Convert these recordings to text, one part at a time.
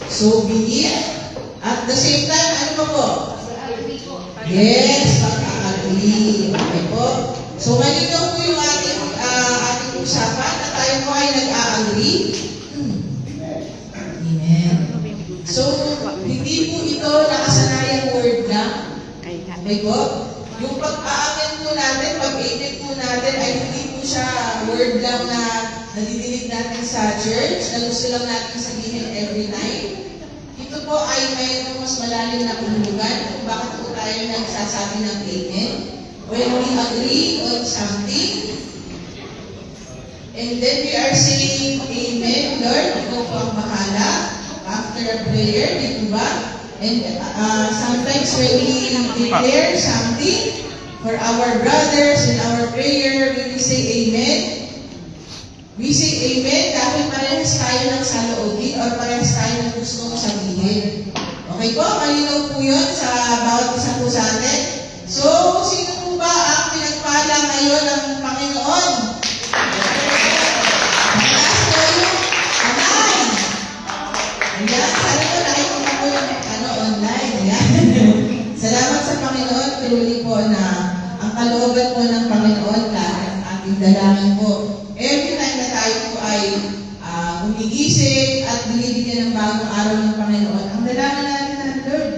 So be it. At the same time, ano pa po? Yes, pag-agree. Okay po. So, malinaw po yung ating usapan na tayo po ay nag-a-agree. Amen. So, hindi po ito nakasanayang word lang. Okay po? Yung pag-a-amen po natin, pag-amen po natin, ay hindi po siya word lang na nadidinig natin sa church, na gusto lang natin sabihin every night. Ito po ay mayroong mas malalim na kahulugan kung bakit po tayo nagsasabi ng amen. When we agree on something, and then we are saying, Amen, Lord, ikaw po ang bahala after a prayer, di po ba? And sometimes when we declare something for our brothers in our prayer, we will say Amen. We say Amen dahil parehas tayo ng saloobin or parehas tayo ng gustong sabihin. Okay po? Malinaw po yun sa bawat isa po sa atin. So, sino po ba ang pinagpala ngayon ng Panginoon? Mataas po yung anay. Ayan, sana po nakikita po yung online. Ayan. Salamat sa Panginoon. Truly po na ang kalooban po ng Panginoon kahit ang ating dalangin po. Every time na tayo po ay gumigising at binibigyan ng bagong araw ng Panginoon, ang dalangin natin na, Lord,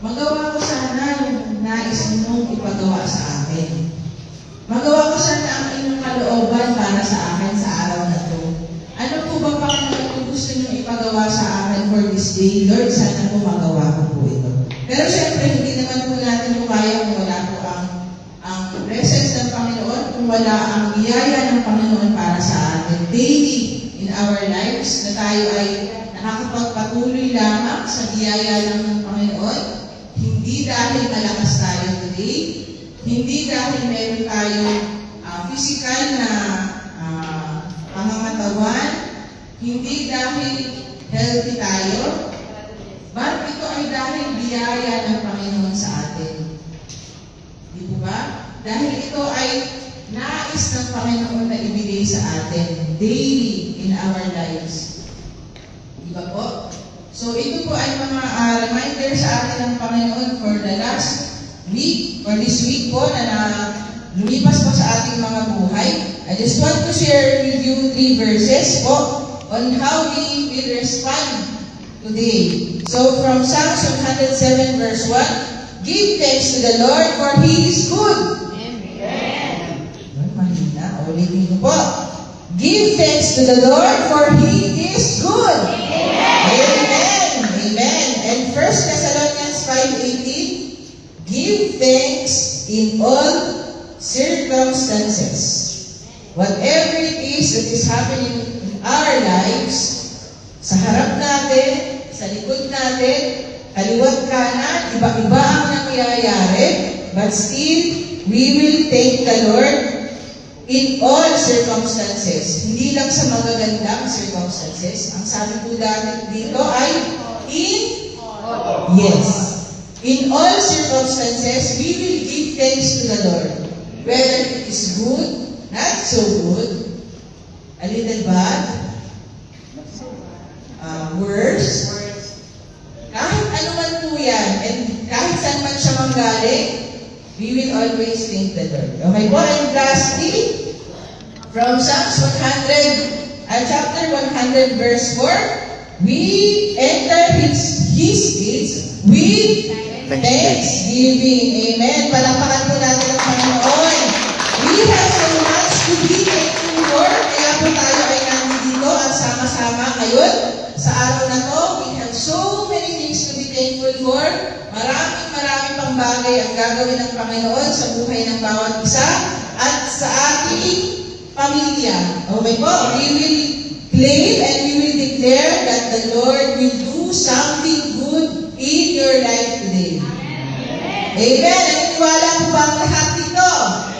magawa ko sana yung nais mong ipagawa sa akin. Magawa ko sana ang inyong kalooban para sa akin sa araw na to. Ano po ba, Panginoon, kung gusto nyo ipagawa sa akin for this day? Lord, sana po magawa ko po ito. Pero syempre, hindi naman po natin po kaya kung wala po ang presence ng Panginoon, kung wala ang biyaya ng Panginoon para sa atin daily in our lives, na tayo ay nakakapagpatuloy lamang sa biyaya lang ng Panginoon, hindi dahil malakas tayo today, hindi dahil meron tayong physical na pangangatawan, hindi dahil healthy tayo, but ito ay dahil biyaya ng Panginoon sa atin. Di po ba? Dahil ito ay nais ng Panginoon na ibigay sa atin daily in our lives. Di ba po? So ito po ay mga reminder sa atin ng Panginoon for the last week, or this week po na lumipas po sa ating mga buhay. I just want to share with you 3 verses po on how we will respond today. So from Psalms 107 verse 1, give thanks to the Lord for He is good. Ulitin ko po. Give thanks to the Lord for He is good. Amen. Amen. And 1 Thessalonians 5:18, give thanks in all circumstances. Whatever it is that is happening in our lives, sa harap natin, sa likod natin, kaliwat kanan, iba-iba ang nangyayari, but still, we will thank the Lord in all circumstances. Hindi lang sa magagandang circumstances. Ang sabi po dito ay in all circumstances, we will give thanks to the Lord. Whether it is good, not so good, a little bad, worse, kahit ano man po yan, and kahit saan man siya manggaling, we will always thank the Lord. Okay po? And lastly, from Psalms 100, chapter 100, verse 4, we enter His gates with thanksgiving. Amen. Palakpakan po natin ang Panginoon. We have so much to be thankful for. Kaya po tayo ay nandito at sama-sama ngayon. Sa araw na to, we have so many things to be thankful for. Maraming pang bagay ang gagawin ng Panginoon sa buhay ng bawat isa at sa ating pamilya. Okay po? We will claim and we will declare that the Lord will do something good in your life today. Amen. Naniniwala po ba ang lahat dito?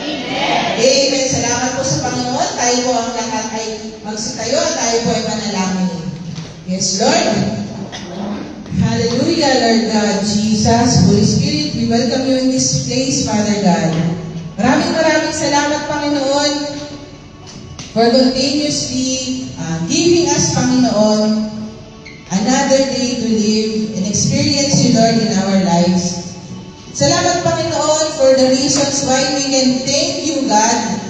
Amen. Amen. Salamat po sa Panginoon. Tayo po ang lahat ay magsitayo at tayo po ay manalangin. Yes, Lord. Hallelujah, Lord God, Jesus, Holy Spirit, we welcome you in this place, Father God. Maraming salamat, Panginoon, for continuously giving us, Panginoon, another day to live and experience you, Lord, in our lives. Salamat, Panginoon, for the reasons why we can thank you, God.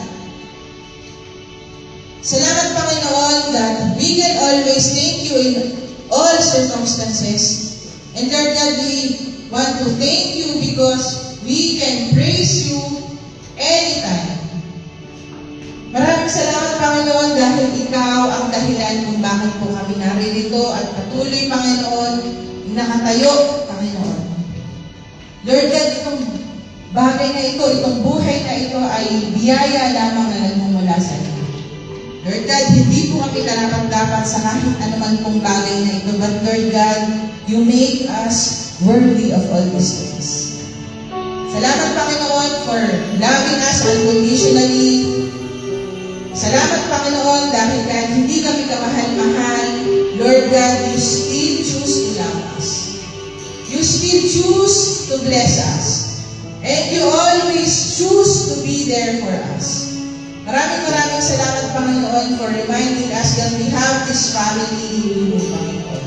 Salamat, Panginoon, that we can always thank you in all circumstances. And Lord God, we want to thank you because we can praise you anytime. Maraming salamat, Panginoon, dahil ikaw ang dahilan kung bakit po kami naririto at patuloy, Panginoon, nakatayo, Panginoon. Lord God, itong bagay na ito, itong buhay na ito ay biyaya lamang na nagmumula sa iyo. Lord God, hindi po kami karapat-dapat sa kahit anuman pong bagay na ito, but Lord God, you make us worthy of all these things. Salamat, Panginoon, for loving us unconditionally. Salamat, Panginoon, dahil kahit hindi kami kamahal-mahal, Lord God, you still choose to love us. You still choose to bless us. And you always choose to be there for us. Maraming salamat, Panginoon, for reminding us that we have this family in you, Panginoon.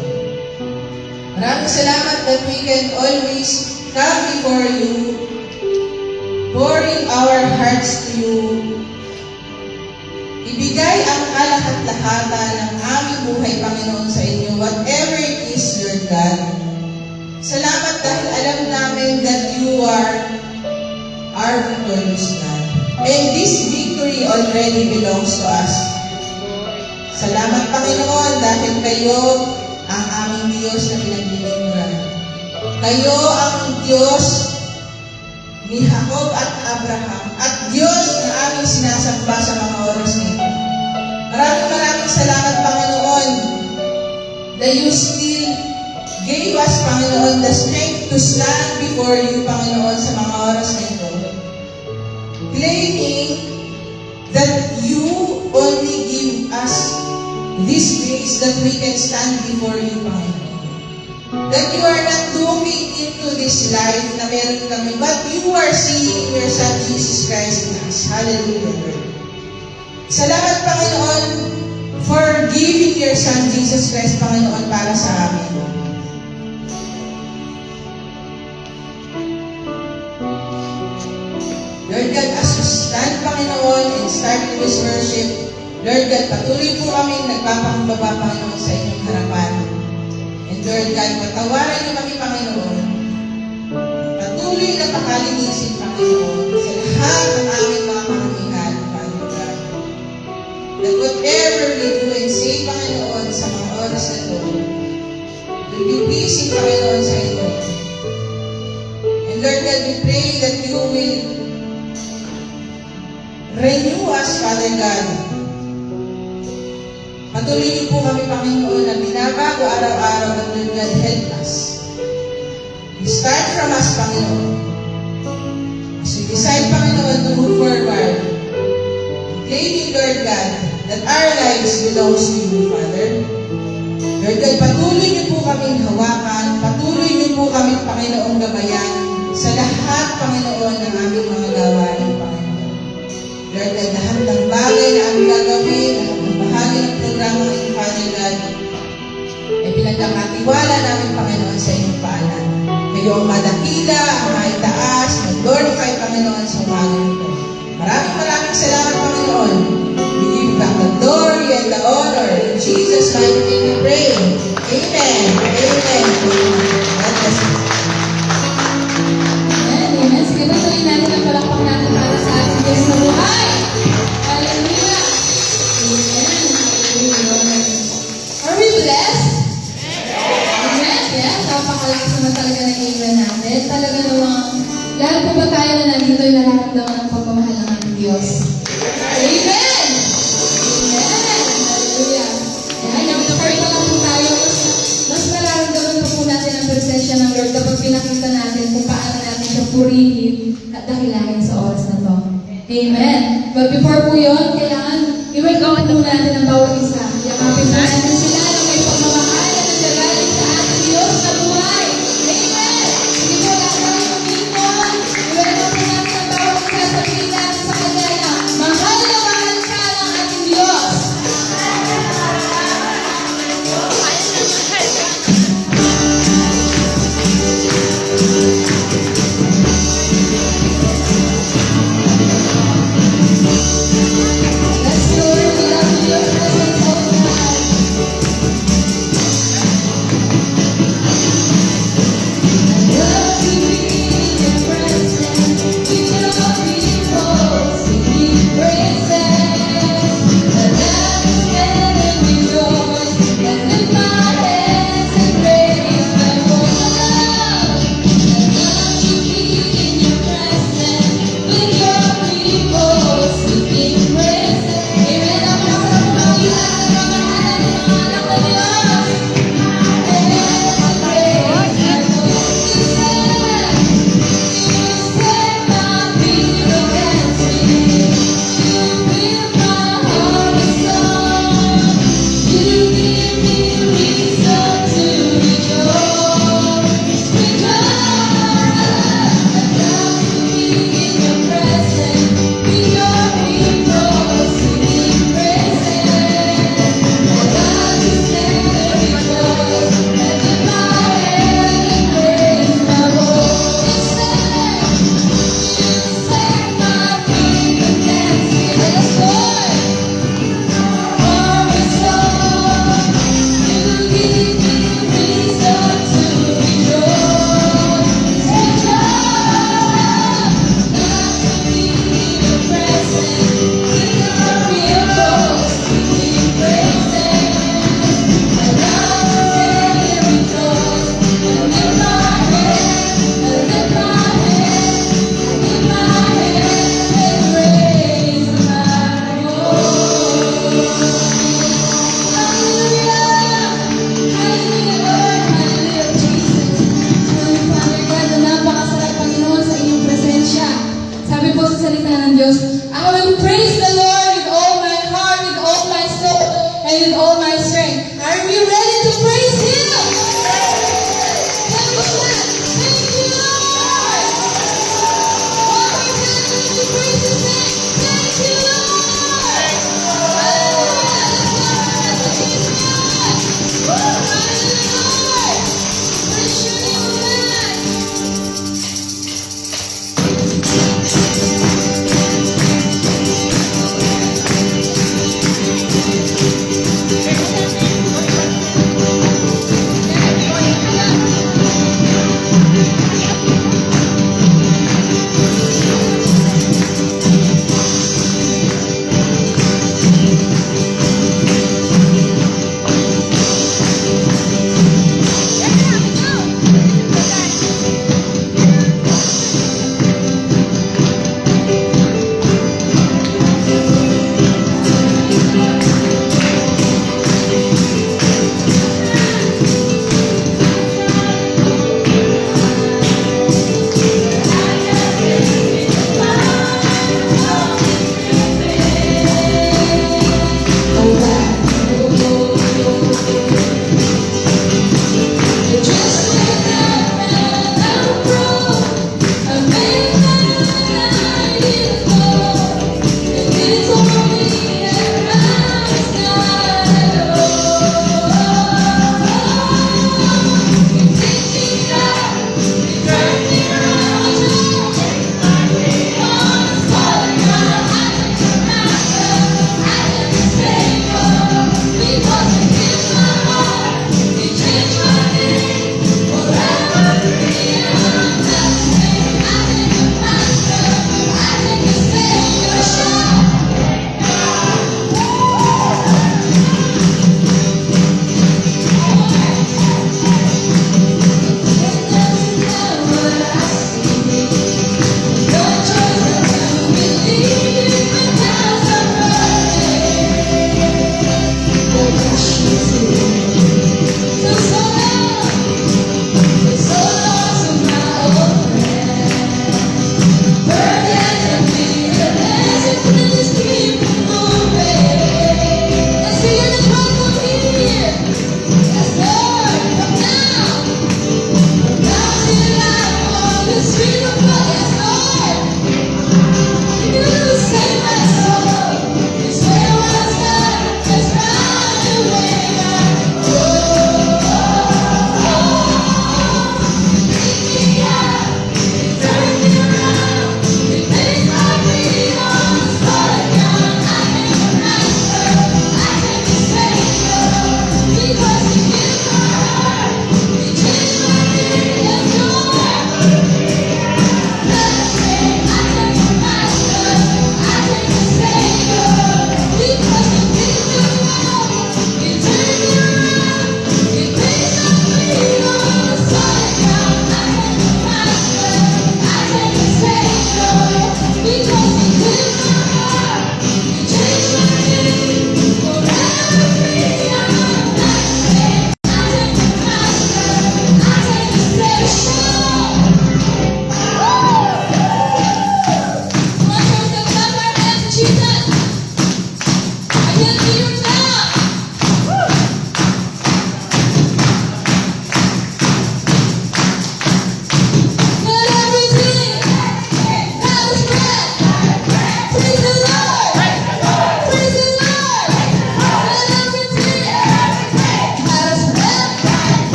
Maraming salamat that we can always come before you, pouring our hearts to you, ibigay ang kalahat-lahatan ng aming buhay, Panginoon, sa inyo, whatever it is, Lord God. Salamat dahil alam namin that you are our victorious God. And this victory already belongs to us. Salamat, Panginoon, dahil kayo ang aming Diyos na pinaglilingkuran. Kayo ang Diyos ni Jacob at Abraham at Diyos na aming sinasamba sa mga oras na ito. Maraming salamat, Panginoon, that you still gave us, Panginoon, the strength to stand before you, Panginoon, sa mga oras na ito. Claiming that you only give us this grace that we can stand before you, Panginoon. That you are not looking into this life na meron kami, but you are seeing your Son, Jesus Christ, in us. Hallelujah, Lord. Salamat, Panginoon, for giving your Son, Jesus Christ, Panginoon, para sa amin. Lord God, as we stand, Panginoon, and start this worship, Lord God, patuloy po kami nagpapakumbaba, Panginoon, sa inyong harapan. And Lord God, patawaran niyo kami, Panginoon. Patuloy na pakalinisin, Panginoon, sa lahat ng aming mga karamihan, Panginoon God. That whatever we do and say, Panginoon, sa mga oras na ito, will be pleasing, Panginoon, sa inyo. And Lord God, we pray that you will renew us, Father God. Patuloy niyo po kami, Panginoon, na binabago araw-araw at Lord God, help us. We start from us, Panginoon. As we decide, Panginoon, to move forward, claiming, Lord God, that our lives belongs to you, Father. Lord God, patuloy niyo po kaming hawakan, patuloy niyo po kaming, Panginoon, gabayan sa lahat, Panginoon, ng aming mga gawain, Panginoon. Lord God, lahat ng bagay na aming gagawin, lahat ng bahagi ng programa ng Father God, ay pinagkakatiwala namin, Panginoon, sa inyong paanan. Kayo ang madakila, ang maitaas, mag-glorify, Panginoon, sa umaga nito. Maraming salamat, Panginoon. We give back the glory and the honor. In Jesus' mighty name we pray. Amen. Amen. God bless you. Amen. Sige, patuloy natin ang palakpak natin para sa ating Diyos na buhay. Hallelujah. Amen. Are we blessed? Amen. Yes, napakalakas naman talaga ng amen natin. Talaga namang, lahat po ba tayo na nandito ay nararamdaman ng pagmamahal ng ating Diyos? Amen! Amen! Hallelujah. Ayan, nag-pray pa lang po tayo. Mas nararamdaman po natin ang presensya ng Lord kapag pinakita natin kung paano natin siya purihin at dakilahin sa oras na to. Amen. But before po yun, kailangan i-welcome po natin ang bawat isa. Yakapin po natin sila na may pagmamahal at nagagaling sa ating Diyos na buhay. Amen. Hindi po lahat kami kumipon. I-welcome po natin ang bawat isa sa pilan sa kanya na mahal ka ng ating Diyos.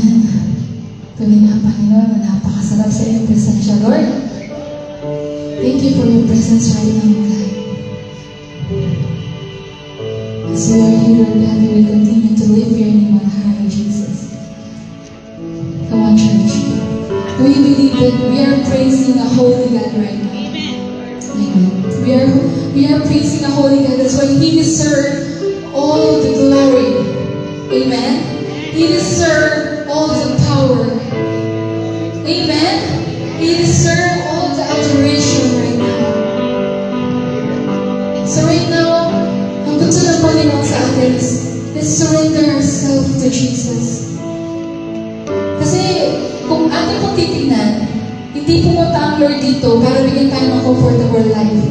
Amen. Tuloy nga, Panginoon, na napakasarap sa iyong presensya, Lord. Thank you for your presence right now, God. As we are here, Lord God, we will continue to lift your name on high, Jesus. Come on, church. Do you believe that we are praising a holy God right now? Amen. We are praising a holy God. That's why He deserves all the glory. Amen. He deserves all the power. Amen. He deserves all the adoration right now. So right now, ang gusto ng Panginoon sa atin is let's surrender ourselves to Jesus. Kasi kung ating pong titignan, hindi pumunta ang Lord dito para bigyan tayo ng comfortable life.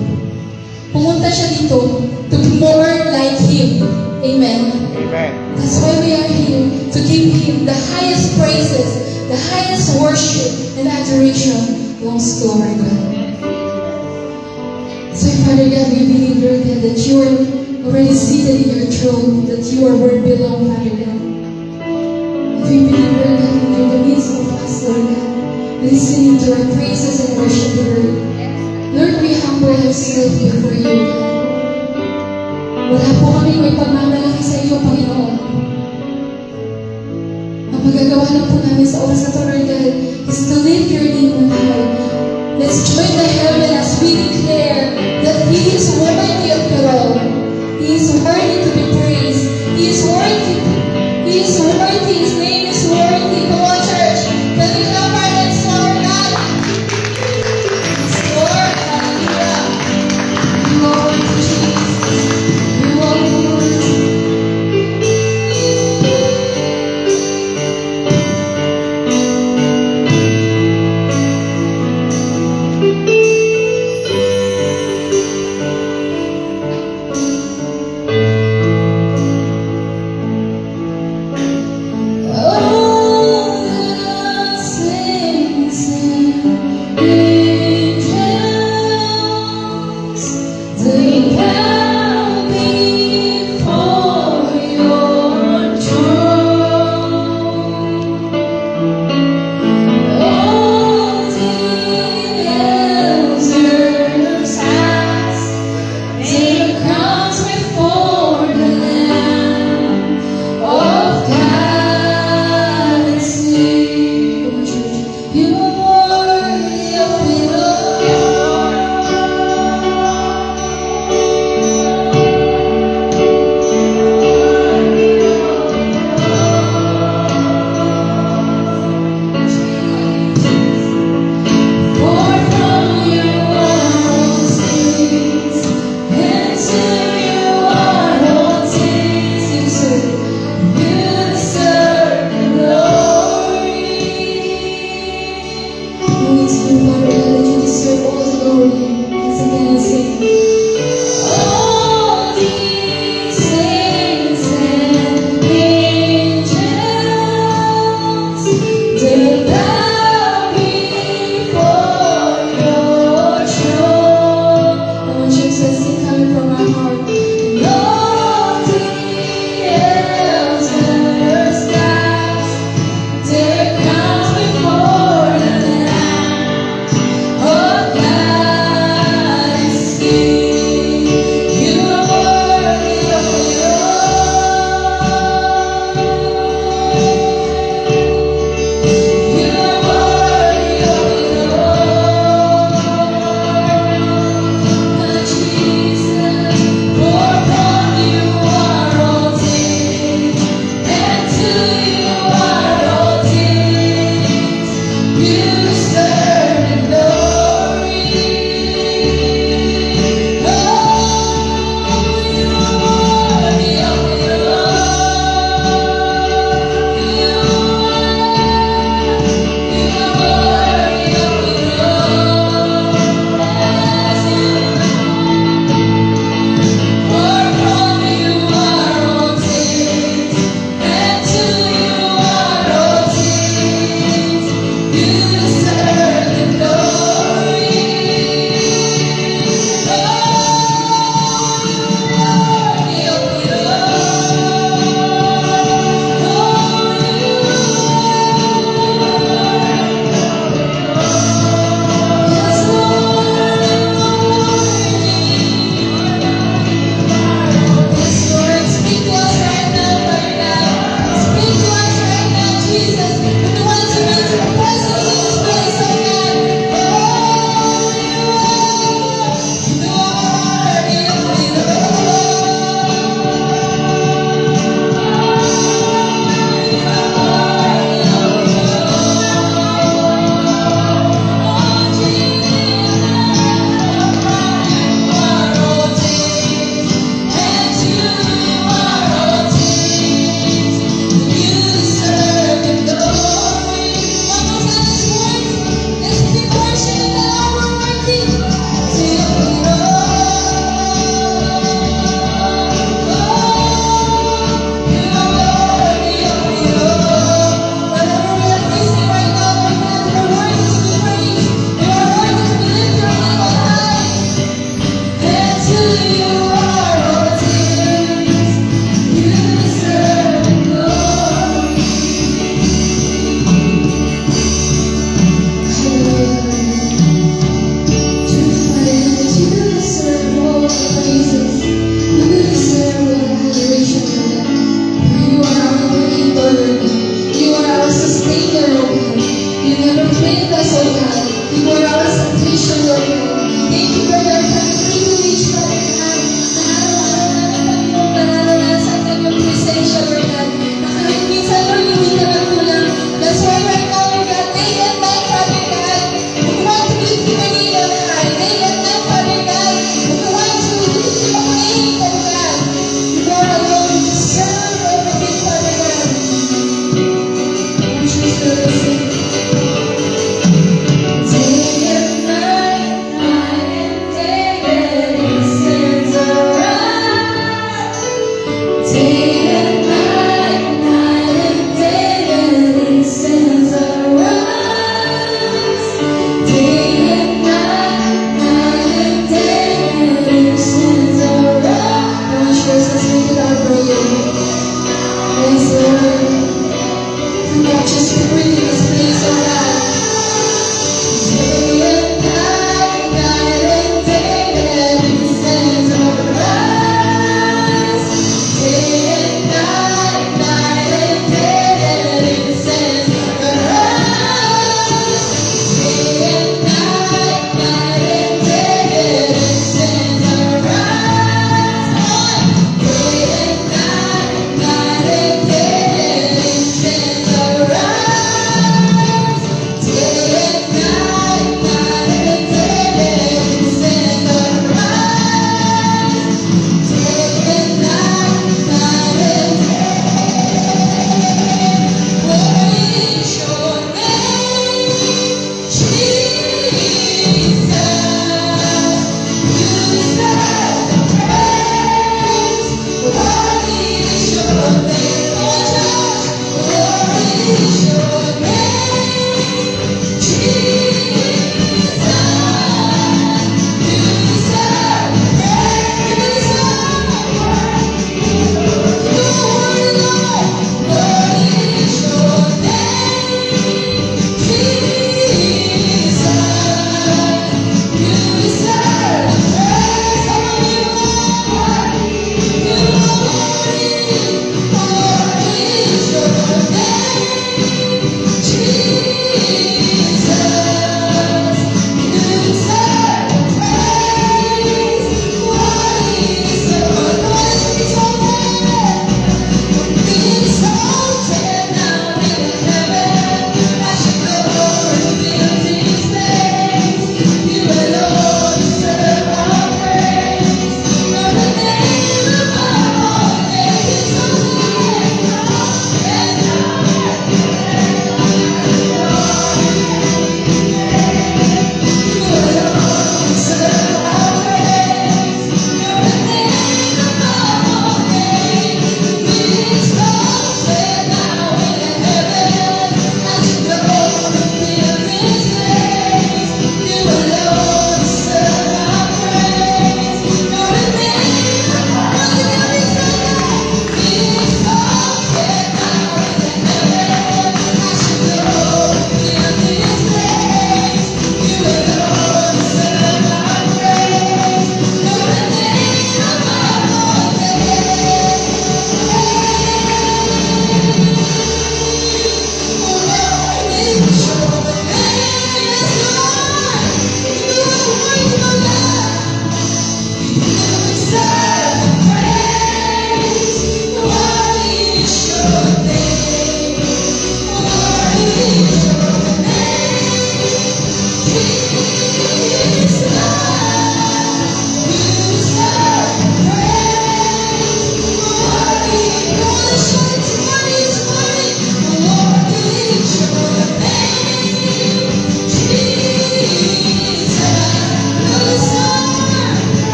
Pumunta siya dito to be more like Him. Amen. Amen. That's why we are here, to give Him the highest praises, the highest worship and adoration belongs to our God. So Father God, we believe, Lord God, that you are already seated in your throne, that your word belongs, Father God. And we believe, Lord God, that you're in the midst of us, Lord God, listening to our praises and worship, Lord. Lord, we humble ourselves before you, God. Wala po kami may pagmamalaki sa iyo, Panginoon. Ang magagawa lang po namin sa oras na ito, Lord God, is to lift your name on high. Let's join the heaven as we declare that He is worthy of it all. He is worthy to be praised. He is worthy. He is worthy. His name is worthy. Come on, church. Can we clap our hands to our God? Yes, Lord. Hallelujah. You are worthy, Jesus. You are worthy. Oh,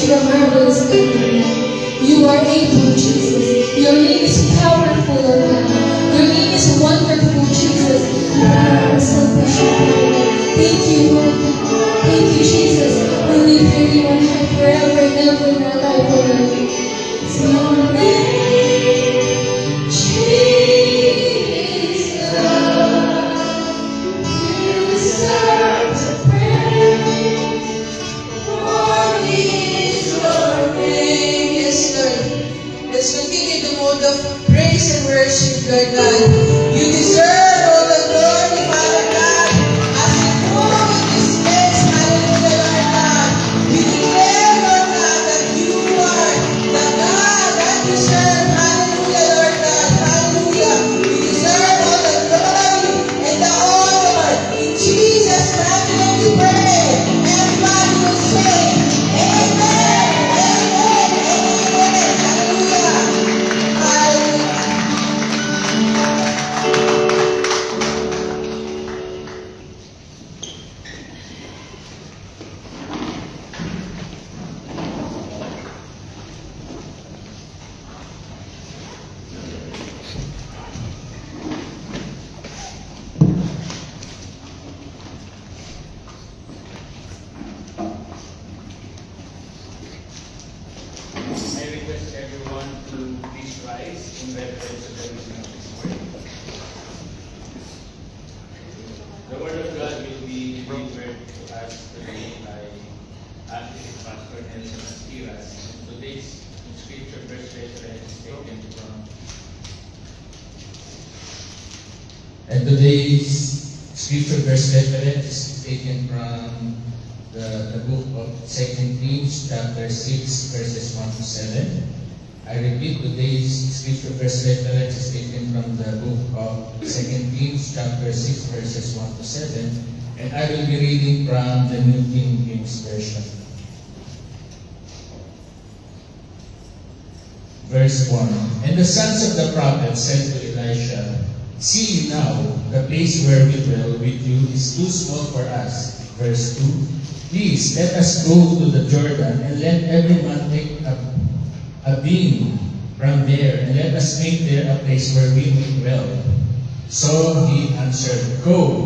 You're a marvelous God, Lord God. You are able, Jesus. Your name is powerful, Lord God. Your name is wonderful, Jesus. You are our salvation, Lord God. Thank you, Lord God. Thank you, Jesus. We live here in your heart forever and ever in our life, Lord God. It's your name, Jesus. You deserve to praise. Holy is your name. Yes, Lord. Let's continue the mode of praise and worship, Lord God. You deserve all the glory, Father God. As we move in this place, hallelujah, Lord God. We declare, Lord God, that you are the God that we serve. Hallelujah, Lord God. Hallelujah. You deserve all the glory and the honor. In Jesus' mighty name we pray. Everybody will say, Amen. Amen. Amen. Hallelujah. Hallelujah. I request everyone to please rise in reverence to the reading of His word. The word of God will be delivered to us today by Archbishop Pastor Nelson Astiras. Today's scripture verse reference is taken from Today's scripture verse reference is taken from the book of 2 Kings chapter 6 verses 1 to 7. I repeat, today's scripture verse reference is taken from the book of 2 Kings chapter 6 verses 1 to 7, and I will be reading from the New King James Version. Verse 1. And the sons of the prophets said to Elisha, See now, the place where we dwell with you is too small for us. Verse 2. Please let us go to the Jordan and let every man take a beam from there and let us make there a place where we may dwell. So he answered, Go.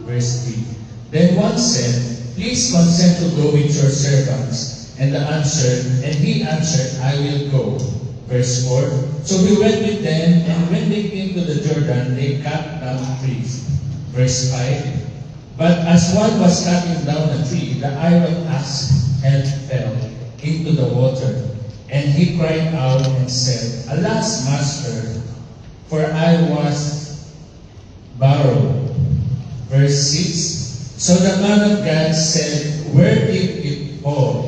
Verse 3. Then one said, Please consent to go with your servants. And he answered, I will go. Verse 4. So we went with them, and when they came to the Jordan, they cut down trees. Verse 5. But as one was cutting down a tree, the iron axe head fell into the water. And he cried out and said, Alas, master, for I was borrowed. Verse 6. So the man of God said, Where did it fall?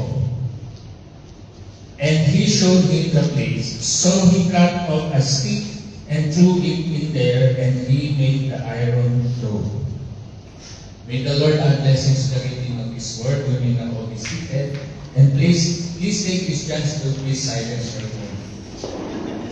And he showed him the place. So he cut off a stick and threw it in there, and he made the iron flow. May the Lord add blessings to the reading of His word. We may now all be seated. And please take this chance to please silence your phone.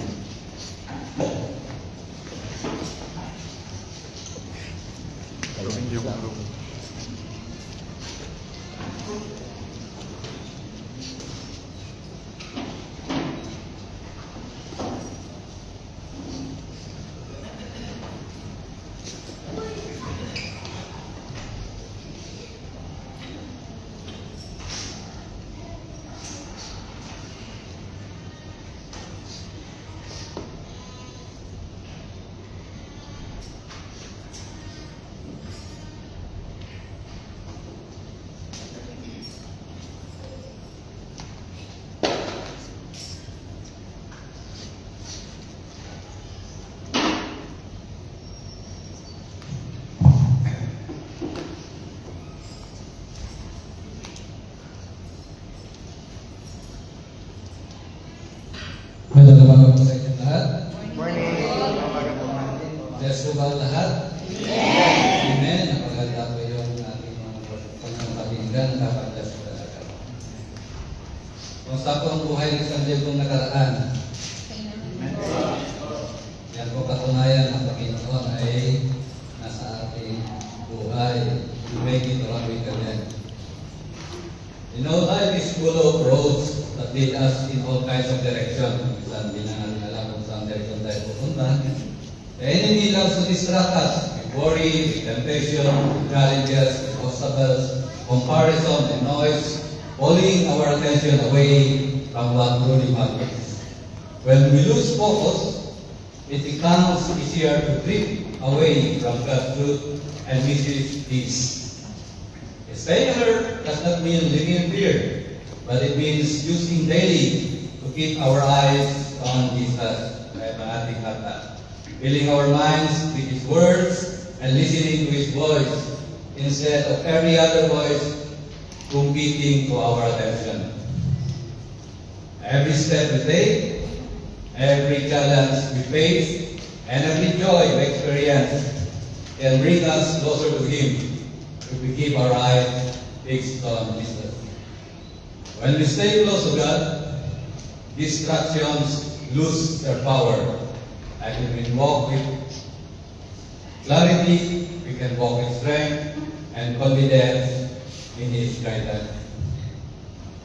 Magandang umaga po sa inyong lahat. Bless po ba ang lahat? Amen. Napaganda po yung ating mga pangangkabinggan. Kapag-bless po talaga. Kumusta po ang buhay ng isang Diyos nakaraan? Yan po katunayan ng Panginoon ay nasa ating buhay. You make it what we can. You know, life is full of roads. that lead us in all kinds of direction. Minsan, hindi na natin alam kung saan direction tayo pupunta. The enemy loves to distract us with worry, with temptation, with challenges, with obstacles, comparison, and noise, pulling our attention away from what truly matters. When we lose focus, it becomes easier to drift away from God's truth and miss peace. Staying alert does not mean living in fear, but it means using daily to keep our eyes on Jesus, kaya ang ating hata. Filling our minds with His words and listening to His voice instead of every other voice competing to our attention. Every step we take, every challenge we face, and every joy we experience can bring us closer to Him if we keep our eyes fixed on Jesus. When we stay close to God, distractions lose their power. And we can walk with clarity, we can walk with strength and confidence in His guidance.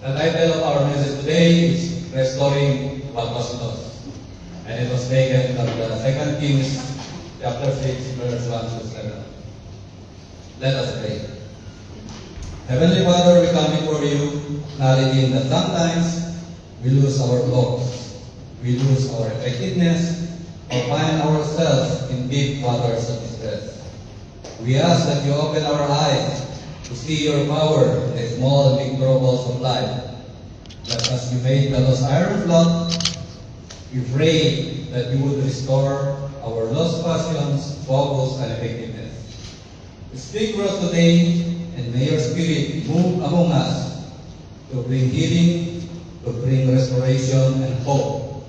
The title of our message today is Restoring What Was Lost. And it was taken from the 2 Kings chapter 6, verse 1 to 7. Let us pray. Heavenly Father, we come before you, acknowledging that sometimes we lose our focus, we lose our effectiveness, or find ourselves in deep waters of distress. We ask that you open our eyes to see your power in the small and big troubles of life. That as you made the lost iron flood, we pray that you would restore our lost passions, focus, and effectiveness. Speak for us today, and may your Spirit move among us to bring healing, to bring restoration and hope.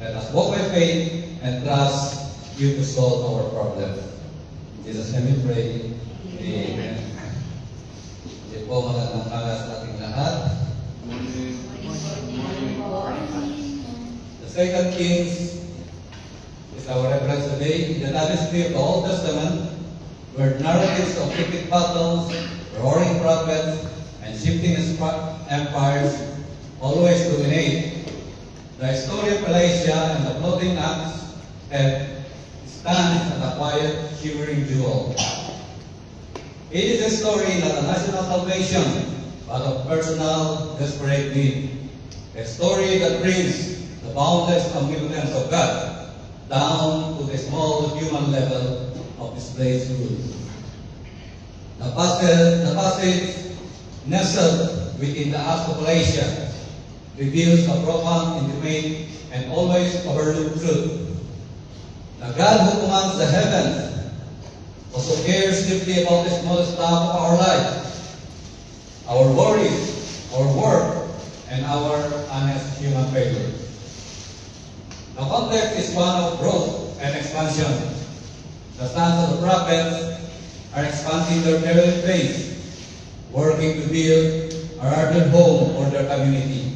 Let us walk by faith and trust you to solve our problems. In Jesus' name we pray. Amen. Hindi po magandang kalas sa ating lahat. The 2 Kings is our reference today. In the tapestry of the Old Testament, where narratives of epic battles, roaring prophets, and shifting empires always dominate, the story of Elisha and the floating axe stands as a quiet, shivering jewel. It is a story not of national salvation, but of personal, desperate need. A story that brings the boundless omnipotence of God down to the small human level of displaced goods. The passage nestled within the Acts of Elisha reveals a profound, intimate, and always overlooked truth. The God who commands the heavens also cares deeply about the smallest stuff of our life, our worries, our work, and our honest human failures. The context is one of growth and expansion. The sons of the prophets are expanding their territory base, working to build a larger home for their community.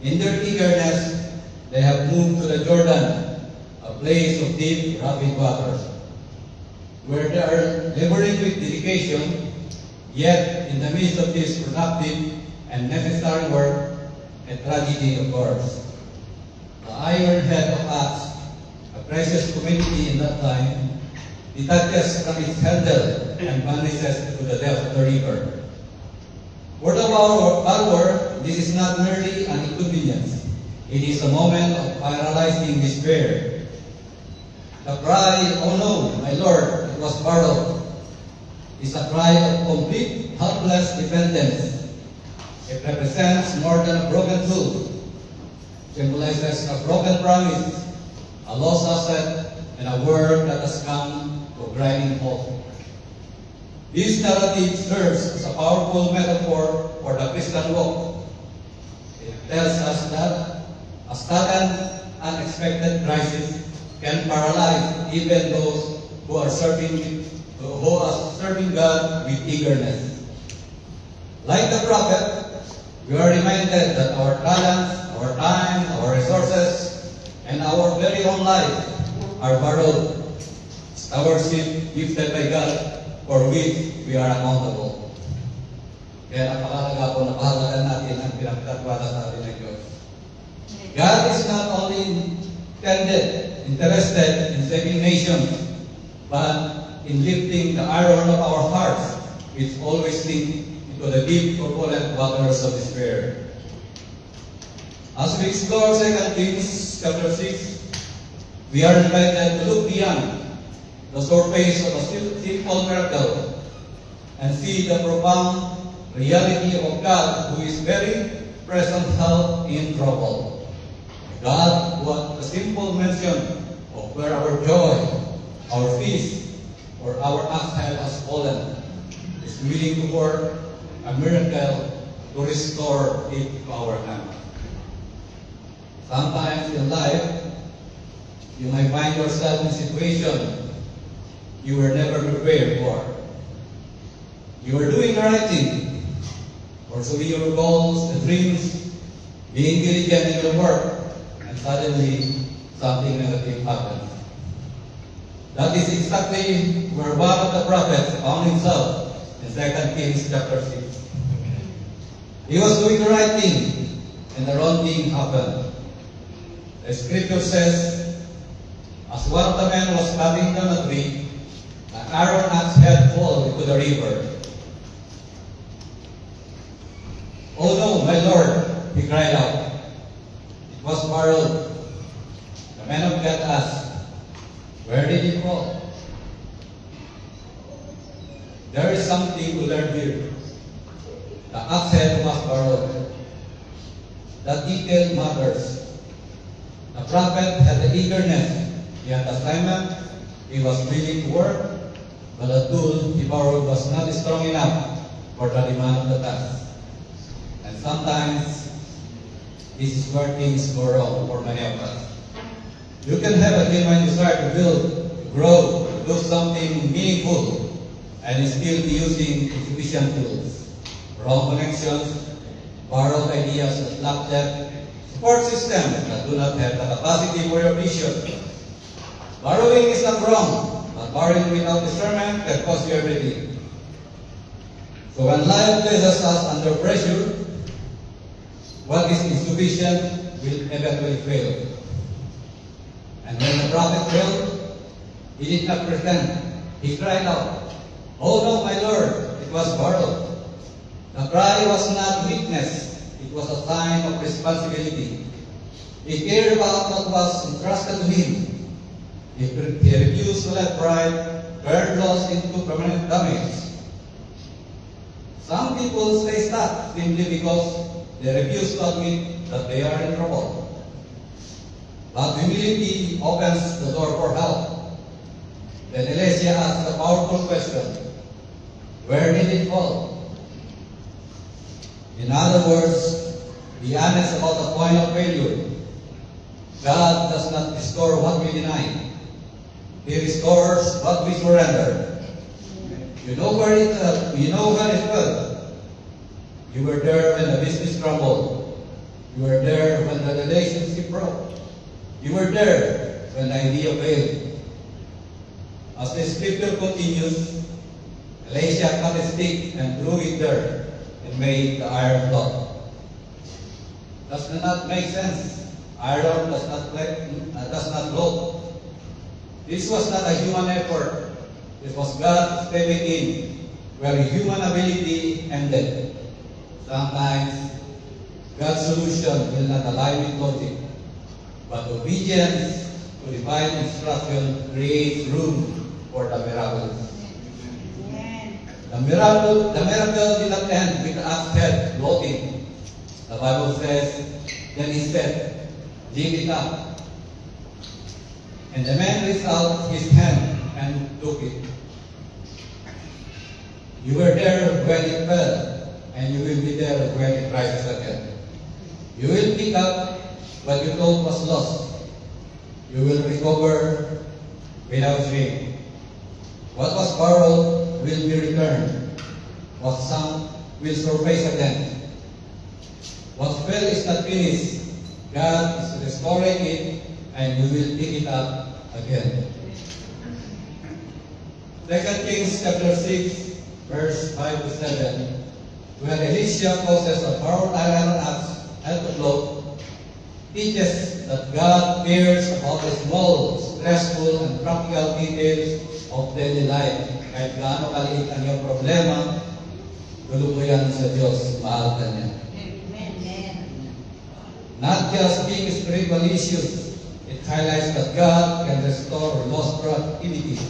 In their eagerness, they have moved to the Jordan, a place of deep, rapid waters, where they are laboring with dedication, yet in the midst of this productive and necessary work, a tragedy occurs. The iron head of Acts, a precious community in that time, detaches from its handle and vanishes to the depth of the river. For the borrower, this is not merely an inconvenience. It is a moment of paralyzing despair. The cry, "Oh no, my Lord, it was borrowed," is a cry of complete, helpless dependence. It represents more than a broken tool. It symbolizes a broken promise, a lost asset, and a word that has come to grinding halt. This narrative serves as a powerful metaphor for the Christian walk. It tells us that a sudden, unexpected crisis can paralyze even those who are serving God with eagerness. Like the prophet, we are reminded that our talents, our time, our resources, and our very own life are borrowed, stewardship gifted by God, for which we are accountable. Kaya napakalaga po na pahalagan natin ang pinagtatwala sa atin ng Diyos. God is not only interested in saving nations, but in lifting the iron of our hearts, which always sink into the deep turbulent waters of despair. As we explore 2 Kings chapter 6, we are invited to look beyond the surface of a simple miracle and see the profound reality of God who is very present help in trouble. God, what a simple mention of where our joy, our peace, or our exile has fallen, is willing to work a miracle to restore it to our hand. Sometimes in life, you may find yourself in a situation you were never prepared for. You are doing the right thing, pursuing your goals and dreams, being diligent in your work, and suddenly something negative happens. That is exactly where one of the prophets found himself in 2 Kings chapter 6. He was doing the right thing, and the wrong thing happened. The scripture says, as one of the men was cutting down a tree, an iron axe head fell into the river. "Oh no, my Lord," he cried out. It was borrowed. The man of God asked, "Where did it fall?" There is something to learn here. The axe head was borrowed. That detail matters. The prophet had the eagerness, he had assignment, he was willing to work, but the tool he borrowed was not strong enough for the demand of the task. And sometimes, this is where things go wrong for many of us. You can have a genuine desire to build, to grow, to do something meaningful, and still be using insufficient tools, wrong connections, borrowed ideas that lack depth, support systems that do not have the capacity for your vision. Borrowing is not wrong, but borrowing without discernment can cost you everything. So when life places us under pressure, what is insufficient will eventually fail. And when the prophet failed, he did not pretend. He cried out, "Oh no, my Lord, it was borrowed." The cry was not weakness, it was a sign of responsibility. He cared about what was entrusted to him. He refused to let pride turn loss into permanent damage. Some people stay stuck simply because they refuse to admit that they are in trouble. But humility opens the door for help. Then Elisha asked a powerful question, "Where did it fall?" In other words, be honest about the point of failure. God does not restore what we deny. He restores what we surrender. You know where it fell. You were there when the business crumbled. You were there when the relationship broke. You were there when the idea failed. As the scripture continues, Elisha cut a stick and threw it there and made the iron flot. Does not make sense. Iron does not float. This was not a human effort. It was God stepping in where human ability ended. Sometimes God's solution will not align with logic, but obedience to divine instruction creates room for the miracle. The miracle did not end with the axe head floating. The Bible says, then he said, "Dig it up." And the man reached out his hand and took it. You were there when it fell, and you will be there when it rises again. You will pick up what you thought was lost. You will recover without shame. What was borrowed will be returned. What sunk will surface again. What fell is not finished. God is restoring it, and you will pick it up again. 2 Kings chapter 6, verse 5 to 7. where Elisha causes a borrowed iron axe to float, teaches that God cares about the small, stressful, and practical details of daily life. Kahit gaano kaliit ang iyong problema, tuluyan sa Diyos, mahal ka niya. Not just being spiritual issues, it highlights that God can restore lost productivity,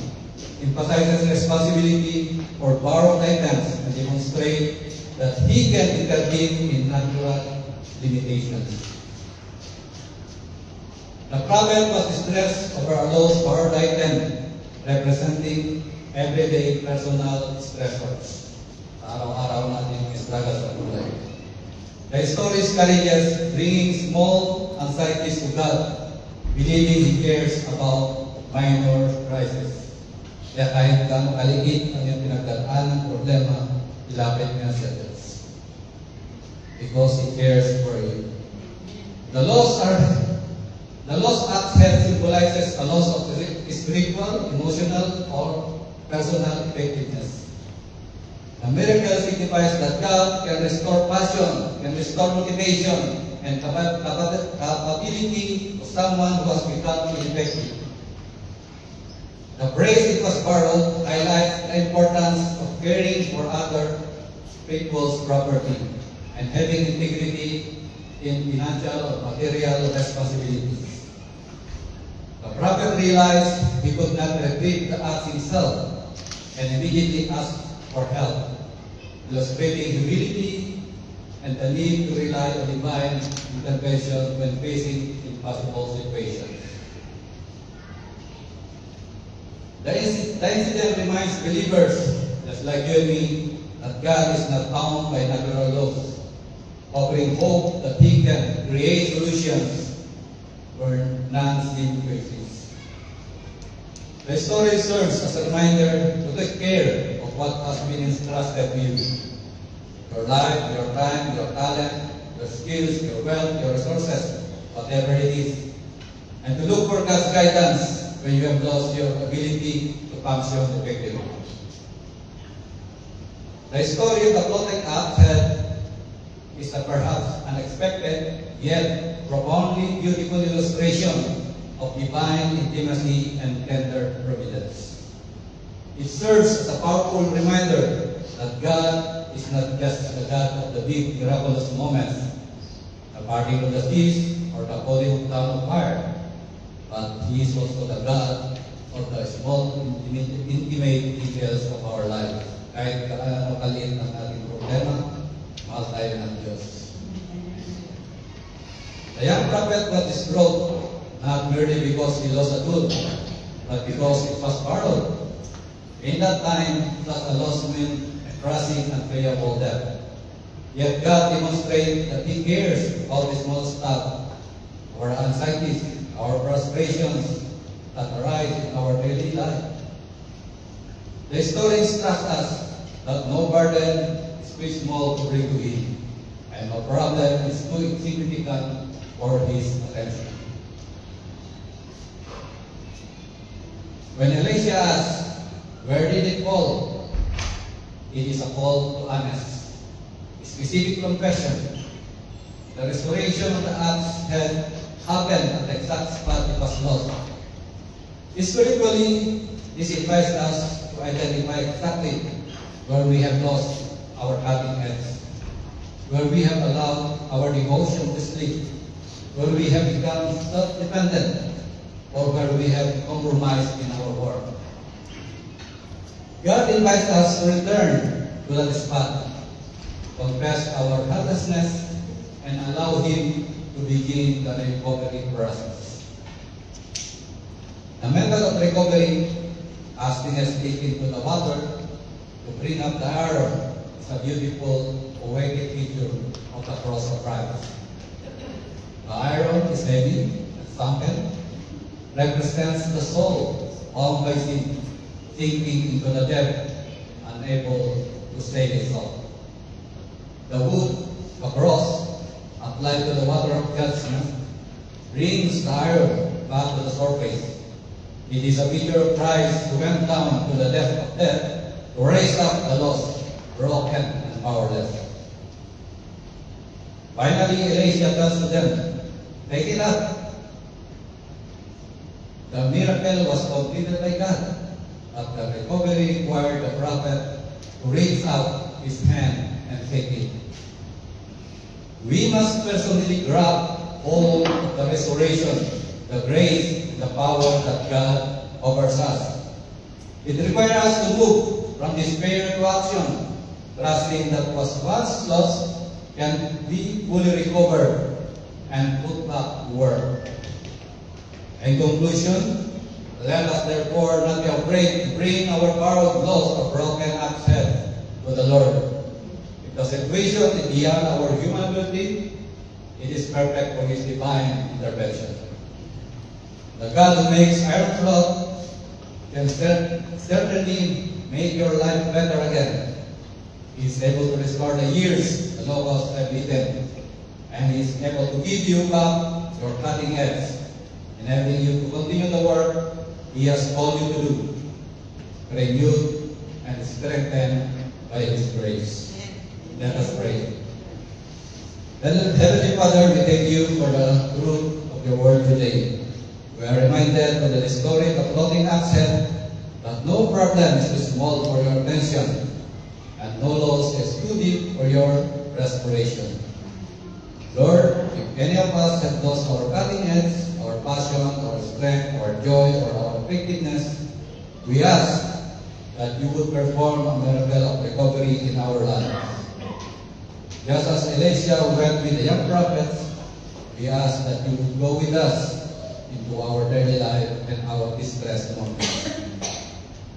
emphasizes responsibility for borrowed items, and demonstrate that He can intervene in natural limitations. The prophet was distressed over a lost borrowed item, representing everyday personal stressors. Araw-araw natin yung struggle sa buhay. The story is courageous, bringing small anxieties to God, believing He cares about minor crises. Kaya kahit gaano kaliit ang iyong pinagdaan ng problema, ilapit niya sa Diyos. Because He cares for you. The lost axe head symbolizes a loss of spiritual, emotional, or personal effectiveness. The miracle signifies that God can restore passion, can restore motivation, and capability of someone who has become ineffective. The phrase "it was borrowed" highlights the importance of caring for other people's property and having integrity in financial or material responsibilities. The prophet realized he could not retrieve the axe himself and immediately asked for help, illustrating humility and the need to rely on divine intervention when facing impossible situations. The incident reminds believers, just like you and me, that God is not bound by natural laws, offering hope that He can create solutions where none seem to exist. The story serves as a reminder to take care of what has been entrusted to you. Your life, your time, your talent, your skills, your wealth, your resources, whatever it is. And to look for God's guidance when you have lost your ability to function effectively. The story of the floating axe head is a perhaps unexpected yet profoundly beautiful illustration of divine intimacy and tender providence. It serves as a powerful reminder that God is not just the God of the big miraculous moments, the parting of the seas or the falling down of fire, but He is also the God of the small, intimate details of our lives. Kahit kaano kaliit ang ating problema, mahal tayo ng Diyos. The young prophet was distraught not merely because he lost a tool, but because it was borrowed. In that time, such a loss meant a crushing and payable debt. Yet God demonstrated that He cares about the small stuff, our anxieties, our frustrations that arise in our daily life. The story instructs us that no burden is too small to bring to Him, and no problem is too insignificant for His attention. When Elisha asked, "Where did it fall?" it is a call to honest, specific confession. The restoration of the axe head happened at the exact spot it was lost. Spiritually, this invites us to identify exactly where we have lost our cutting edge, where we have allowed our devotion to sleep, where we have become self-dependent, or where we have compromised in our work. God invites us to return to that spot, confess our helplessness, and allow Him to begin the recovery process. The method of recovery, casting a stick into the water to bring up the iron, is a beautiful, poetic picture of the cross of Christ. The iron is heavy and sunken, represents the soul bound by sin, sinking into the depth, unable to save itself. The wood, the cross, applied to the water of judgment, brings the iron back to the surface. It is a picture of Christ who went down to the depth of death to raise up the lost, broken, and powerless. Finally, Elisha tells to them, "Take it up." The miracle was completed by God, but the recovery required the prophet to reach out his hand and take it. We must personally grab hold of the restoration, the grace, and the power that God offers us. It requires us to move from despair to action, trusting that what was lost can be fully recovered and put back to work. In conclusion, let us therefore not be afraid to bring our borrowed, lost, or broken access to the Lord. If the situation is beyond our human ability, it is perfect for His divine intervention. The God who makes iron float can certainly make your life better again. He is able to restore the years the locusts have eaten, and He is able to give you back your cutting edge, enabling you to continue the work He has called you to do, renewed and strengthened by His grace. Let us pray. Heavenly Father, we thank you for the truth of your word today. We are reminded of the story of the floating accent that no problem is too small for your attention, and no loss is too deep for your restoration. Lord, if any of us have lost our cutting edge, our passion, our strength, our joy, or our effectiveness, we ask that you would perform a miracle of recovery in our lives. Just as Elisha went with the young prophets, we ask that you would go with us into our daily life and our distress moments.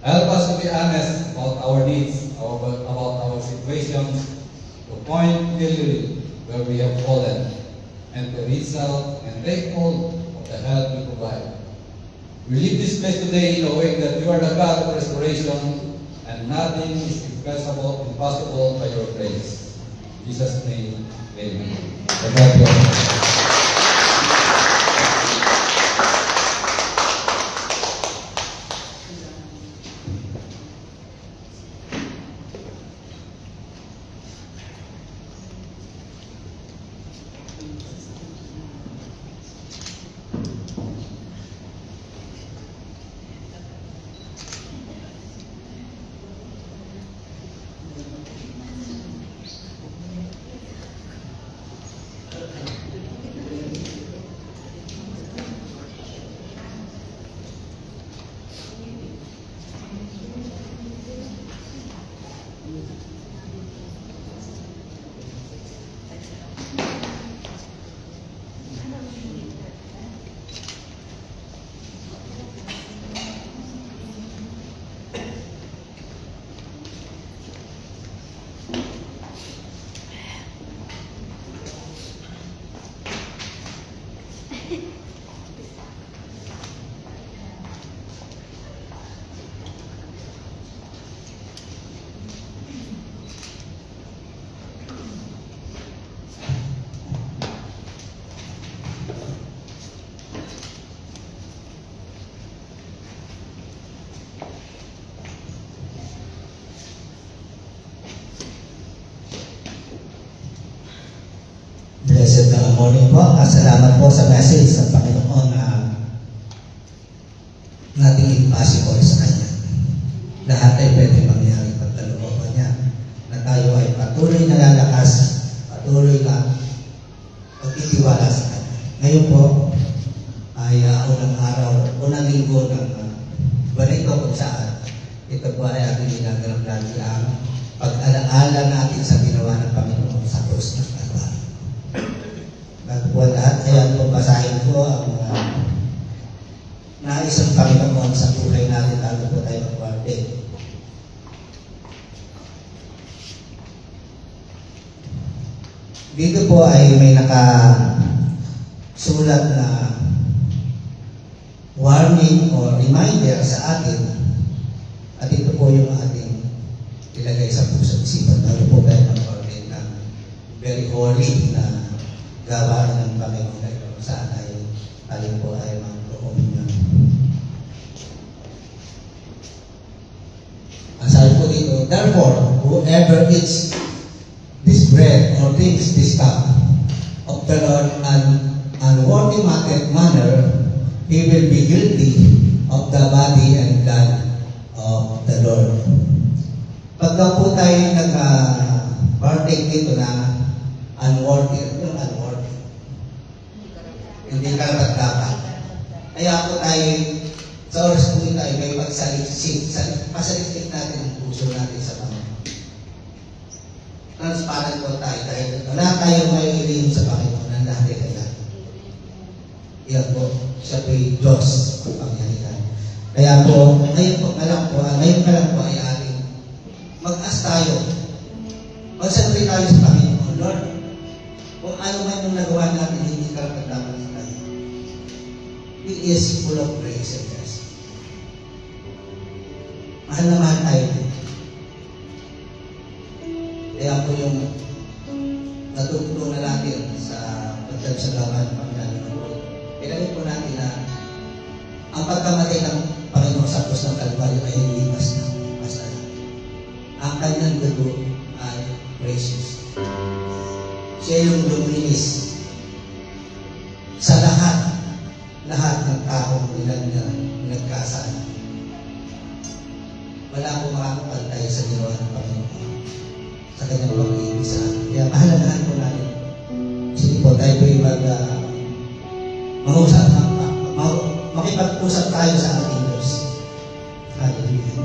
Help us to be honest about our needs, about our situations, to point clearly where we have fallen, and to reach out and take hold of the help you provide. We leave this place today knowing that you are the God of restoration, and nothing is impossible by your grace. In Jesus' name, amen. God bless you. Blessed na morning po. Salamat po sa message ng Panginoon na nating impossible sa Kanya. Lahat ay pwede mangyari pagkalooban niya. Na tayo ay patuloy na lalakas, patuloy na pagtitiwala sa Kanya. Ngayon po ay unang araw, unang linggo ng ganito kung saan ito po ay ating ginagalang lagi ang pag-alaala natin sa ginawa ng Panginoon sa krus ng Kalbaryo. Bago po lahat, ayan po basahin ko ang nais ng Panginoon sa buhay natin bago po tayo mag-worship. Dito po ay may nakasulat na warning o reminder sa atin, at ito po yung ating ilagay sa puso isipan. Bago po tayo mag-worship ng very holy na gawa ng Panginoon na ito saan ay alin po ay mag-loob niya. Ang sabi po dito, therefore, whoever eats this bread or drinks this cup the Lord an unworthy manner, he will be guilty of the body and blood of the Lord. Pagka po tayo nag-partake dito na unworthy, hindi karapat-dapat. Kaya po tayo, sa oras po tayo may pasaliksik natin ang puso natin sa Panginoon. Transparent po tayo dahil wala tayong may ilihim sa Panginoon ng lahat ay kaya. Iyan po, siya po'y Diyos kapangyarihan. Kaya po, ngayon pa lang po ay ating mag-as tayo. Mag-celebrate tayo sa Panginoon. Lord, kung ano man yung nagawa natin, hindi karapat-dapat sa Kanya. He is full of grace and mercy. Mahal na mahal tayo. Kaya po yung natutulungan natin sa pagdagsagawa ng Panginoon. Ilagay po natin na ang pagkamatay ng Panginoon sa krus ng Kalbaryo ay hindi basta lang. Ang kanyang dugo ay precious. Siya yung luminis sa lahat ng taong nagkasala. Wala akong makakapantay sa ginawa ng Panginoon sa kanyang pag-ibig sa atin. Kaya mahalagaan po natin. Sige po, tayo po'y makipag-usap tayo sa ating Diyos. Hallelujah.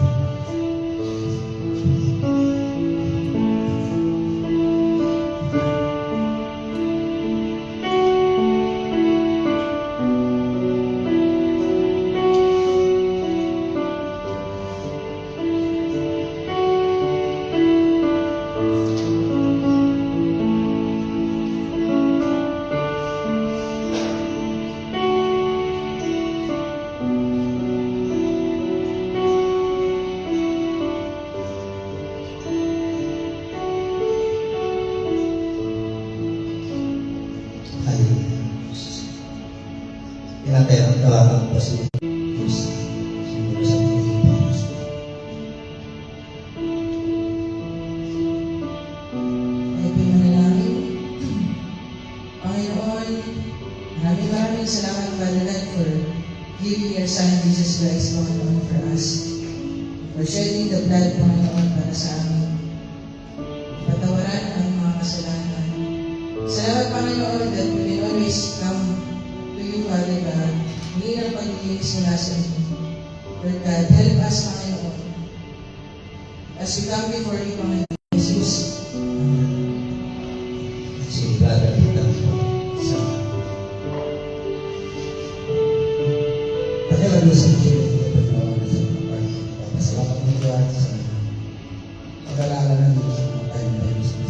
Kaya ang tawagan po si Diyos. Ay pinanalangin. Panginoon, maraming salamat, Father God, for giving your Son, Jesus Christ, Panginoon, for us. For shedding the blood, Panginoon, para sa amin. Patawaran ang mga kasalanan. Salamat, Panginoon, that we can always come to you, Father God. Hindi ng paglilis mula sa inyo. Lord God, help us, Panginoon. As we come before you, Panginoon Jesus. Si Brother Peter po sa pakilabi sa Panginoon sa pasalamat ng Diyos sa pag-alala ng Diyos sa mga tayo na tayo sa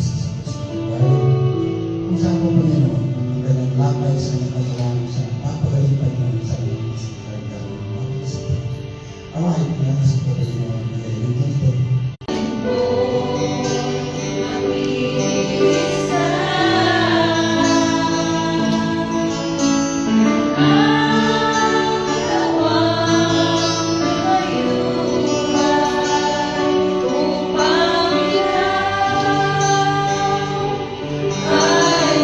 kung saan po Panginoon ang kanyang lakay sa mga pagkawan sa papagalipan ng sa mga ang mga ipinang sa Panginoon na yung ito. Ay,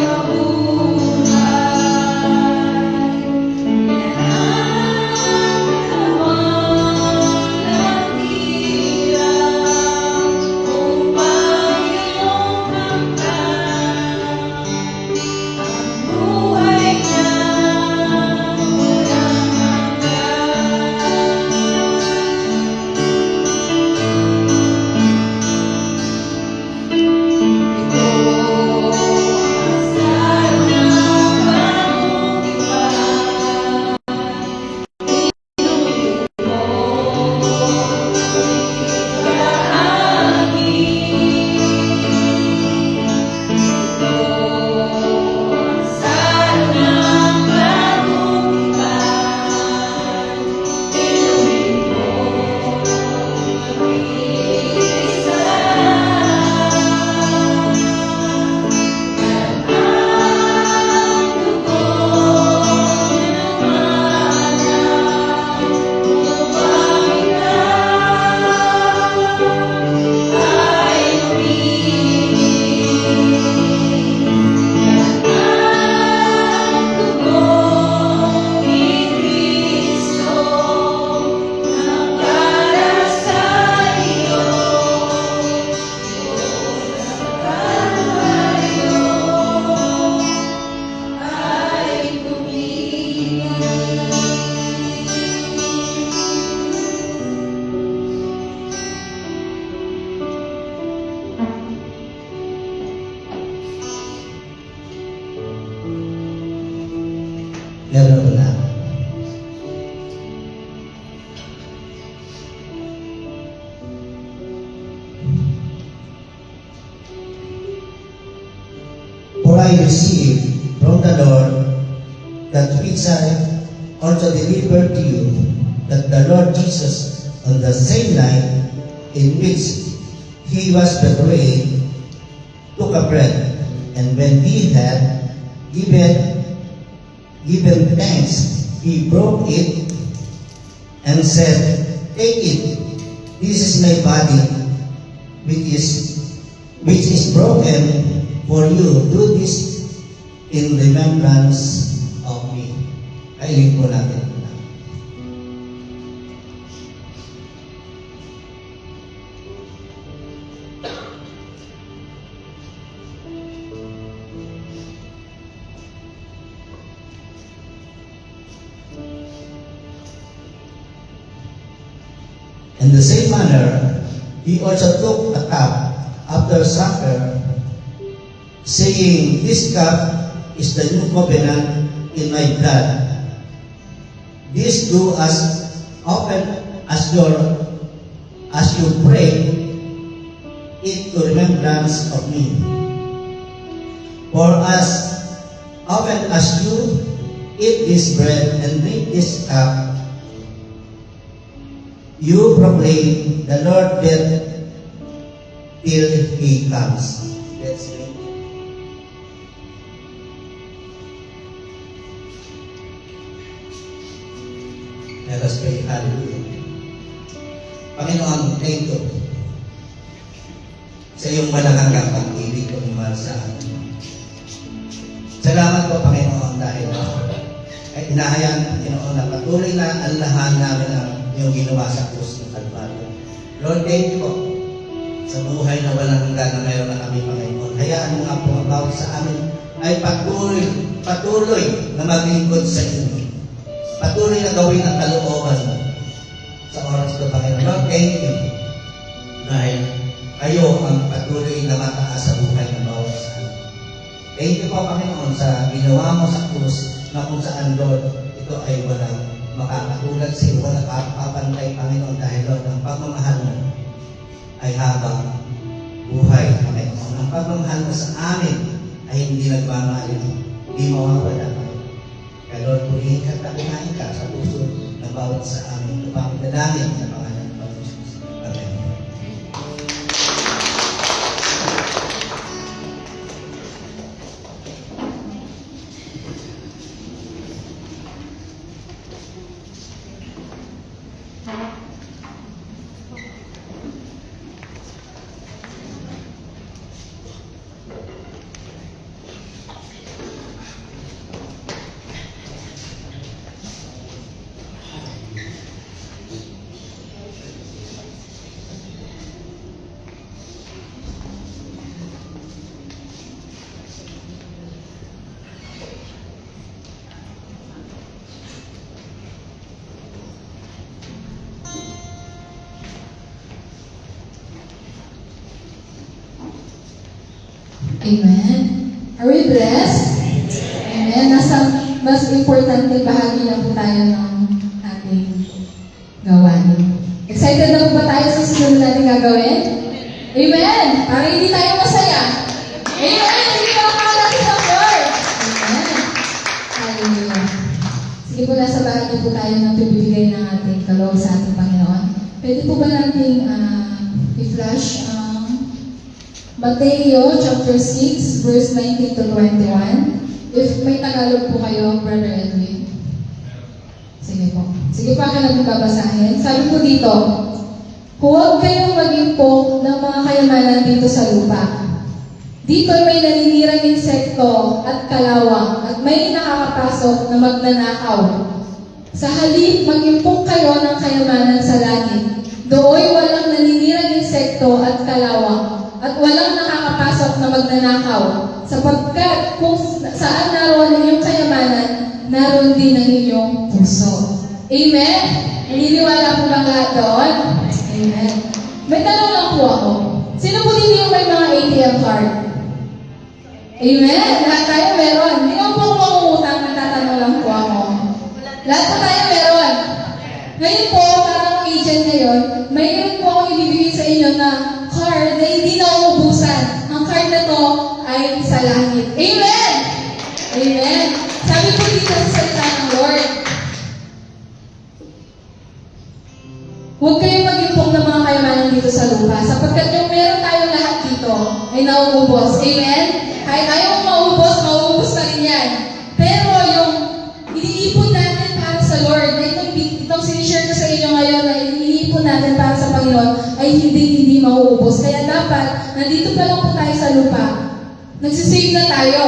Meron mo na. For I received from the Lord that which I also delivered to you, that the Lord Jesus, on the same night in which he was betrayed, took a bread, and when he had given thanks, he broke it and said, "Take it, this is my body, which is broken for you. Do this in remembrance of me." Kainin po natin. In the same manner, he also took a cup after supper, saying, "This cup is the new covenant in my blood. This do as often as you pray it to remembrance of me. For as often as you eat this bread and drink this cup, you proclaim the Lord death till he comes." Let's read. Let us pray. Hallelujah. Panginoon, thank you sa iyong malagang pag-ibig o mahal sa amin. Salamat po, Panginoon, dahil ay inahayaan, Panginoon, na patuloy na alahan namin ang iyong ginawa sa krus ng Kalbaryo. Lord, thank you po sa buhay na walang hanggan na mayroon na kami, Panginoon. Hayaan mo nga po ang bawat sa amin ay patuloy na maglingkod sa inyo. Patuloy na gawin ang kalooban mo sa oras ito, Panginoon. Lord, thank you dahil kayo ang patuloy na mataas sa buhay ng bawat sa amin. Thank you po, Panginoon, sa ginawa mo sa krus na kung saan, Lord, ito ay walang makakatulad sa iyo, walang kapapantay, Panginoon, dahil, Lord, ang pagmamahal mo ay habang buhay, Panginoon. Ang pagmamahal mo sa amin ay hindi nagmamahalin, hindi mawawala, Panginoon. Kaya, Lord, purihin ka at takunahin ka sa puso ng bawat sa amin. Ito pa ang dalangin sa pangalan ng Panginoon Jesus. Amen. Amen. Are we blessed? Amen. Nasa mas importante bahagi na po tayo ng ating gawain. Excited na po ba tayo sa susunod natin gagawin? Amen. Para hindi tayo masaya. Amen. Hindi pa natin sa Lord. Amen. Hallelujah. Sige po, nasa bahay niyo po tayo ng pibibigay ng ating kaloob sa ating Panginoon. Pwede po ba nating i-flash ang Mateo chapter 6, verse 19 to 21. If may Tagalog po kayo, Brother Edwin. Sige po. Sige po, akin na po babasahin. Sabi po dito, "Huwag kayong mag-impok ng mga kayamanan dito sa lupa. Dito may naninirang insekto at kalawang at may nakakapasok na magnanakaw. Sa halip, mag-impok kayo ng kayamanan sa langit. Dooy walang naninirang insekto at kalawang at walang nakakapasok na magnanakaw, sapagkat kung saan naroon ang iyong kayamanan, naroon din ang iyong puso." Amen? Naniniwala po ba lahat doon? Amen. May tanong lang po ako. Sino po dito yung may mga ATM card? Amen? Lahat tayo meron. Hindi naman po ako mangungutang, nagtatanong lang po ako. Sabi po dito sa salita ng Lord, huwag kayong mag-impong ng mga kayamanan dito sa lupa, sapagkat yung meron tayong lahat dito ay nauubos. Amen? Kahit ayaw maubos, mauubos pa rin yan. Pero yung iniipon natin para sa Lord, na itong sinishare ko sa inyo ngayon, na iniipon natin para sa Panginoon, ay hindi mauubos. Kaya dapat, nandito pa lang po tayo sa lupa, nagsisave na tayo.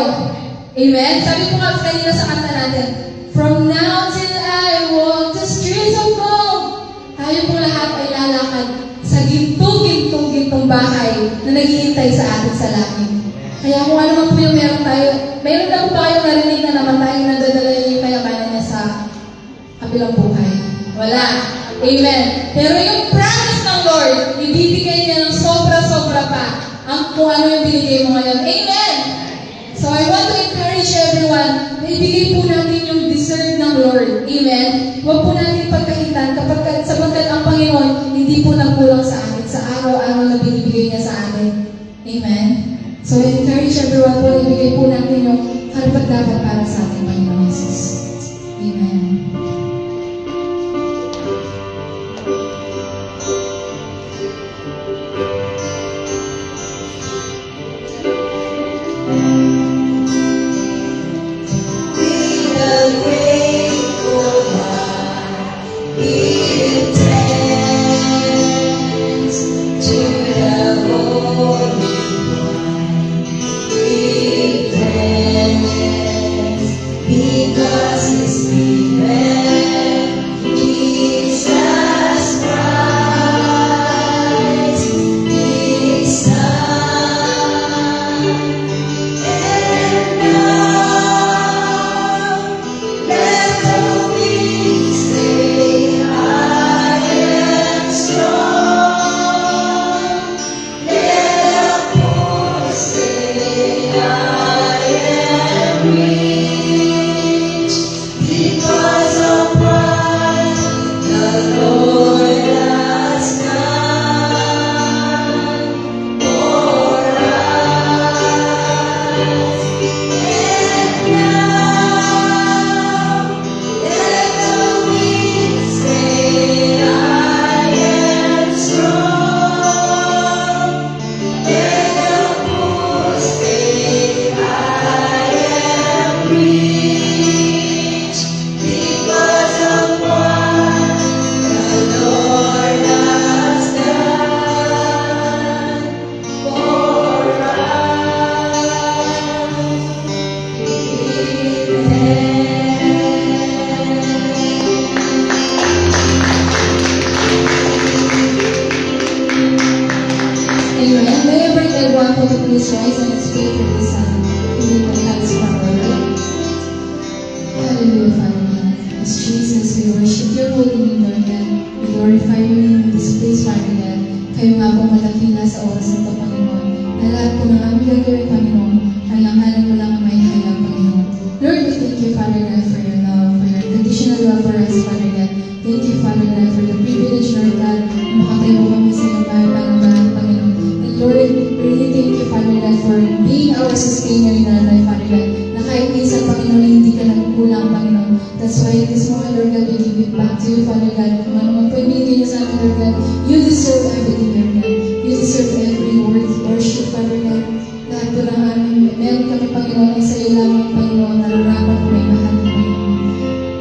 Amen? Sabi ko nga kanina sa kanta natin, from now till I walk the streets of gold, tayo po lahat ay lalakad sa gintong bahay na naghihintay sa atin sa langit. Kaya kung ano man po yung meron na po ba kayong narinig na naman tayo nadadala yung kayamanan niya sa kabilang buhay? Wala. Amen. Pero yung promise ng Lord, ibibigay niya ng sobra-sobra pa kung ano yung binigay mo ngayon. Amen. So I want to encourage everyone na ibigay po natin yung deserve ng Lord. Amen. Huwag po natin pagkahitan sapagkat ang Panginoon hindi po nagkulang sa atin sa araw-araw na binibigay niya sa atin. Amen. So I encourage everyone po na ibigay po natin yung karapat-dapat para sa ating Panginoon Jesus. Amen. Please rise and let's pray for this healing of God's power. Hallelujah, Father God. As Jesus, we worship your holy name, Lord God. We glorify your name in this place, Father God. Kayo nga po madakila sa oras na ito, Panginoon. Na lahat po ng aming gagawin, Panginoon, alang-alang mo lang ang may hayang, Panginoon. Lord, we thank you, Father God, for your love, for your unconditional love for us, Father God. Thank you, Father God, for the privilege, Lord God, na makatayo kami sa iyong bahay, Panginoon. And Lord, really thank you, Father God, for being our sustainer in our life, Father God. Na kahit minsan, Panginoon, hindi ka nagkulang, Panginoon. That's why this moment, Lord God, we give it back to you, Father God. Kung ano man po yung binigay niyo sa amin, Lord God, you deserve everything, Lord God. You deserve every word, worship, Father God. Lahat po ng amin, meron kami, Panginoon, ay sa iyo lamang, Panginoon, nararapat po may mahal, Panginoon.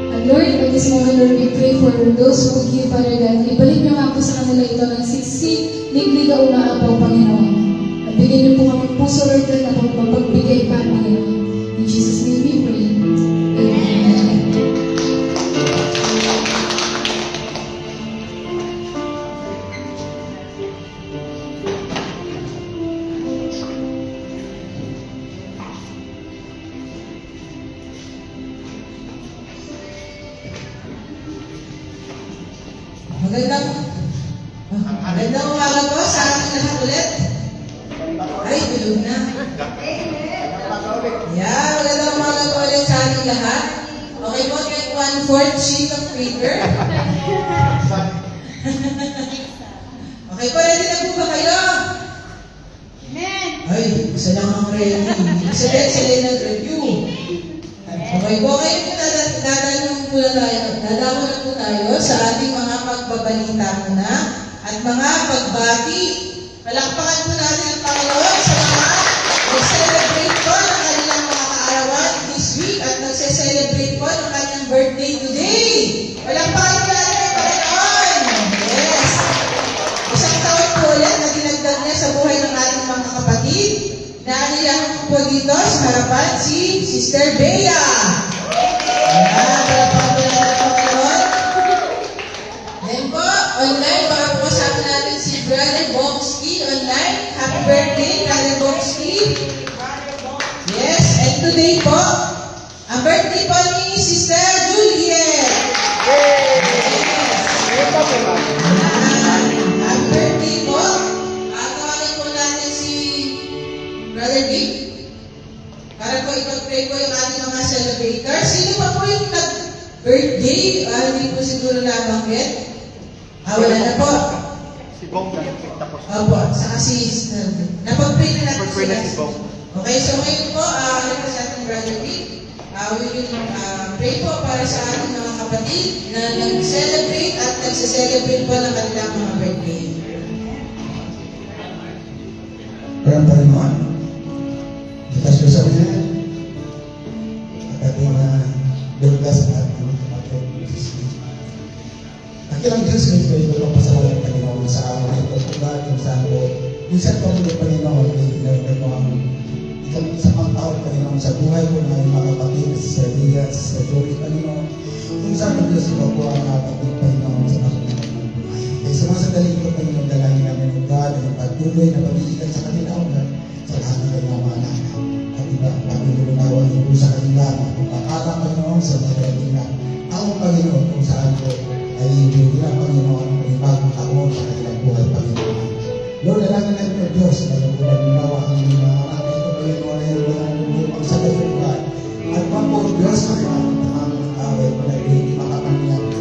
And Lord, at this moment, Lord, we pray for those who give, Father God. Ibalik niyo nga po sa kanila ito ng siksik, liglig na umaapaw, Panginoon. At bigyan niyo po kami puso, Lord God, na mapagbigay pa, Panginoon. In Jesus' name we pray. Amen. Magandang umaga po sa ating lahat ulit. Ay, bilog na. Yeah, magandang umaga po ulit sa ating lahat. Okay po, get 1/4 sheet of paper. Okay po, ready na po ba kayo? Amen! Ay, isa lang ang ready. Isa din, sila nag-review. Okay po, ngayon po dadako na po tayo sa ating mga pagbabalita muna at mga pagbati. Palakpakan po natin ang Panginoon sa mga nag-celebrate po ng kanilang mga kaarawan this week at nagse-celebrate po ng kanyang birthday today. Palakpakan po natin ang Panginoon. Yes. Isang taon po ulit na dinagdag niya sa buhay ng ating mga kapatid. Naanilahan ko po dito sa harapan si Sister Bea. Ayan, palakpakan po natin ang Panginoon. Then po, online, baka po kasama natin si Brother Boxky online. Happy birthday, Brother Boxky. Yes, and today po, ang birthday po ni Sister Juliet. Happy birthday po. Tawagin po natin si Brother Vic para po ipag-pray po yung ating mga celebrators. Sino pa po yung nag-birthday? Hindi po siguro nabanggit. Wala na po. Si Bong tapos. Opo, saka si napag-pray na natin Pag-pray na si sila. Bong. Okay, so ngayon po, represent ng Brother Vic. We will pray po para sa ating mga kapatid na nag-celebrate at nagse-celebrate po ng kanilang mga birthday. Parang Panginoon, itas ko sa mga at ating Douglas at ating kapatid. Akilang Diyos ng Espiritu ng pasawalan Panginoon sa araw na ito. Kung bakit yung saan ko, minsan ko ang Panginoon, pinagdag mo ang sa pang-taon Panginoon sa buhay ko na yung mga kapatid sa Elias, sa Jory Panginoon. Kung saan ang Diyos ito po ang kapatid Panginoon sa pagkakas ng buhay. Kaya sa mga sandali ito Panginoon, dalangin namin ang God na pagtuloy na pag-iikan sa kanila o sa lahat ng kanyang mga anak. At iba, pag-ilunawan ito sa kanila na kung akala Panginoon sa mga kanila. Ang Panginoon kung saan ko ay hindi na Panginoon ang bagong taon sa kanilang buhay Panginoon. Lord, dalangin namin ang Diyos na nagulagulawa ang mga anak na ito Panginoon ay ang sa kanyang at po Diyos ang away ko na hindi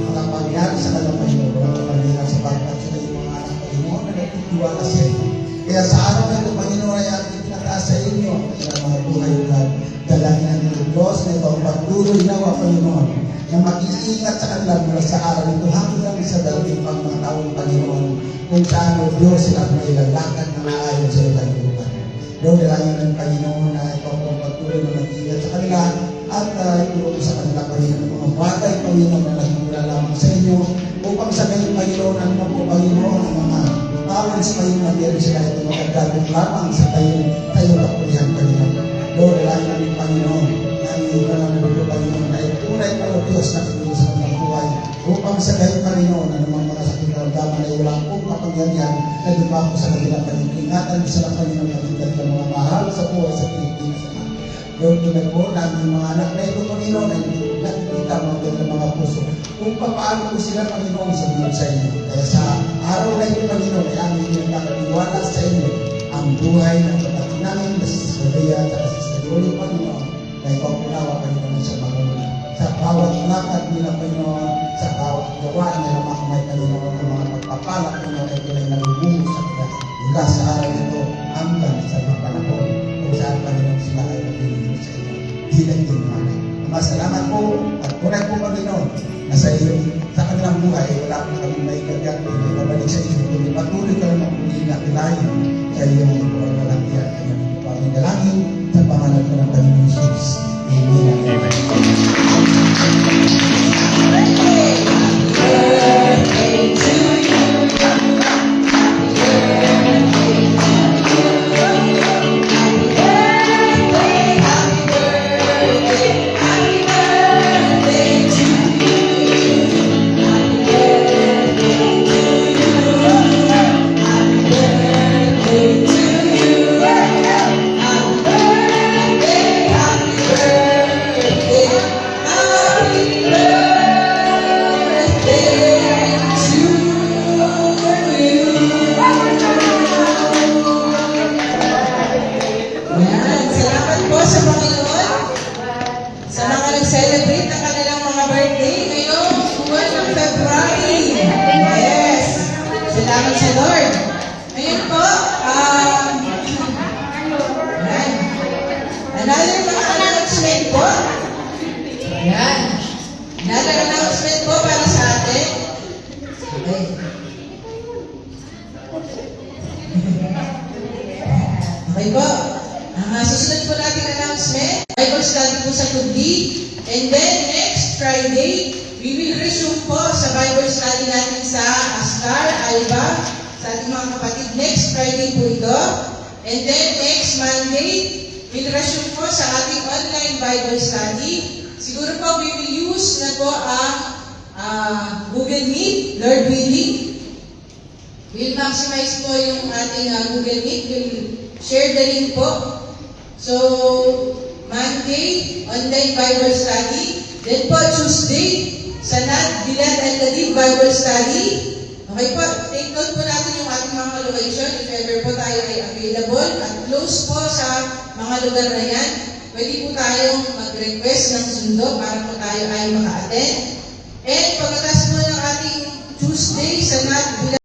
makapangyari sa kanyang Panginoon, makapangyari sa pagkat sa kanyang mga anak Panginoon na nagtitiwala sa inyo. Kaya sa araw na ito, Panginoon, ay ating tinataas sa inyo ang mga buhay God. Dalangin namin ang Diyos na ito ang pagtuloy nawa, Panginoon, na mag-iingat sa kanilang mula sa araw ito hanggang sa darating pang mga taong Panginoon kung saan o Diyos sila may lalakad na maayon sa ilang lugar. Lord, dalangin ng Panginoon na ito ang pagtuloy na mag-iingat sa kanila at itulong sa kanila Panginoon ng mga bagay Panginoon na nagmula lamang sa inyo upang sa ngayon Panginoon ang mga Panginoon ang mga bawal sa Panginoon na meron sila ito magagabit lamang sa tayo kapulihan Panginoon. Lord, dalangin namin Panginoon na ang iyong lang na dito Panginoon na itunay pa o Diyos na kitulong sa kanilang buhay upang sa ngayon Panginoon na naman mga sakit na ramdaman ay walang kong kapangyarihan na dumako sa kanilang Panginoon. Ingatan sa lang Panginoon na kanilang mga mahal sa buhay sa Pilipinas. Lord, tunay po na ang mga anak na ito Panginoon ay nakikita mo ang mga puso kung paano po sila Panginoon sa buhay sa inyo. Kaya sa araw na ito Panginoon ay aming pinagkakatiwala sa inyo ang buhay ng kapatid namin na si Sylvia at si Sylvia Panginoon na ikaw punawa Panginoon sa mga sa bawat lakad nila Panginoon sa bawat gawa nila makamay Panginoon ng mga pagpapala Panginoon ay tunay na lubungo sa kanila mula sa araw ito hanggang sa mga panahon kung saan Panginoon sila ay magbibigay sa inyo. Bilang din namin. Salamat po at tunay po Panginoon na sa iyo, sa kanilang buhay, wala po kami may kagyan po na babalik sa inyo. Kundi patuloy ka naman po inakilahin sa iyong paglalakyan. Kaya po kami dalangin sa pangalan ko ng Panginoon Jesus. Amen. Amen. Happy birthday Ayan. Another announcement po para sa atin. Okay. Okay po. Ang susunod po natin announcement, Bible study po sa Tugdi. And then next Friday, we will resume po sa Bible study natin sa Astar, Alba, sa ating mga kapatid. Next Friday po ito. And then next Monday, we'll resume po sa ating online Bible study. Siguro po we will use na po ang Google Meet, Lord willing. We'll maximize po yung ating Google Meet. We'll share the link po. So, Monday, online Bible study. Then po, Tuesday, Sanat, Bilad, and Ladib Bible study. Okay po, take note po natin yung ating mga location if ever po tayo ay available at close po sa mga lugar na yan. Pwede po tayong mag-request ng sundo para po tayo ay maka-attend. And pagkatapos po ng ating Tuesday, Sanat, Bilad,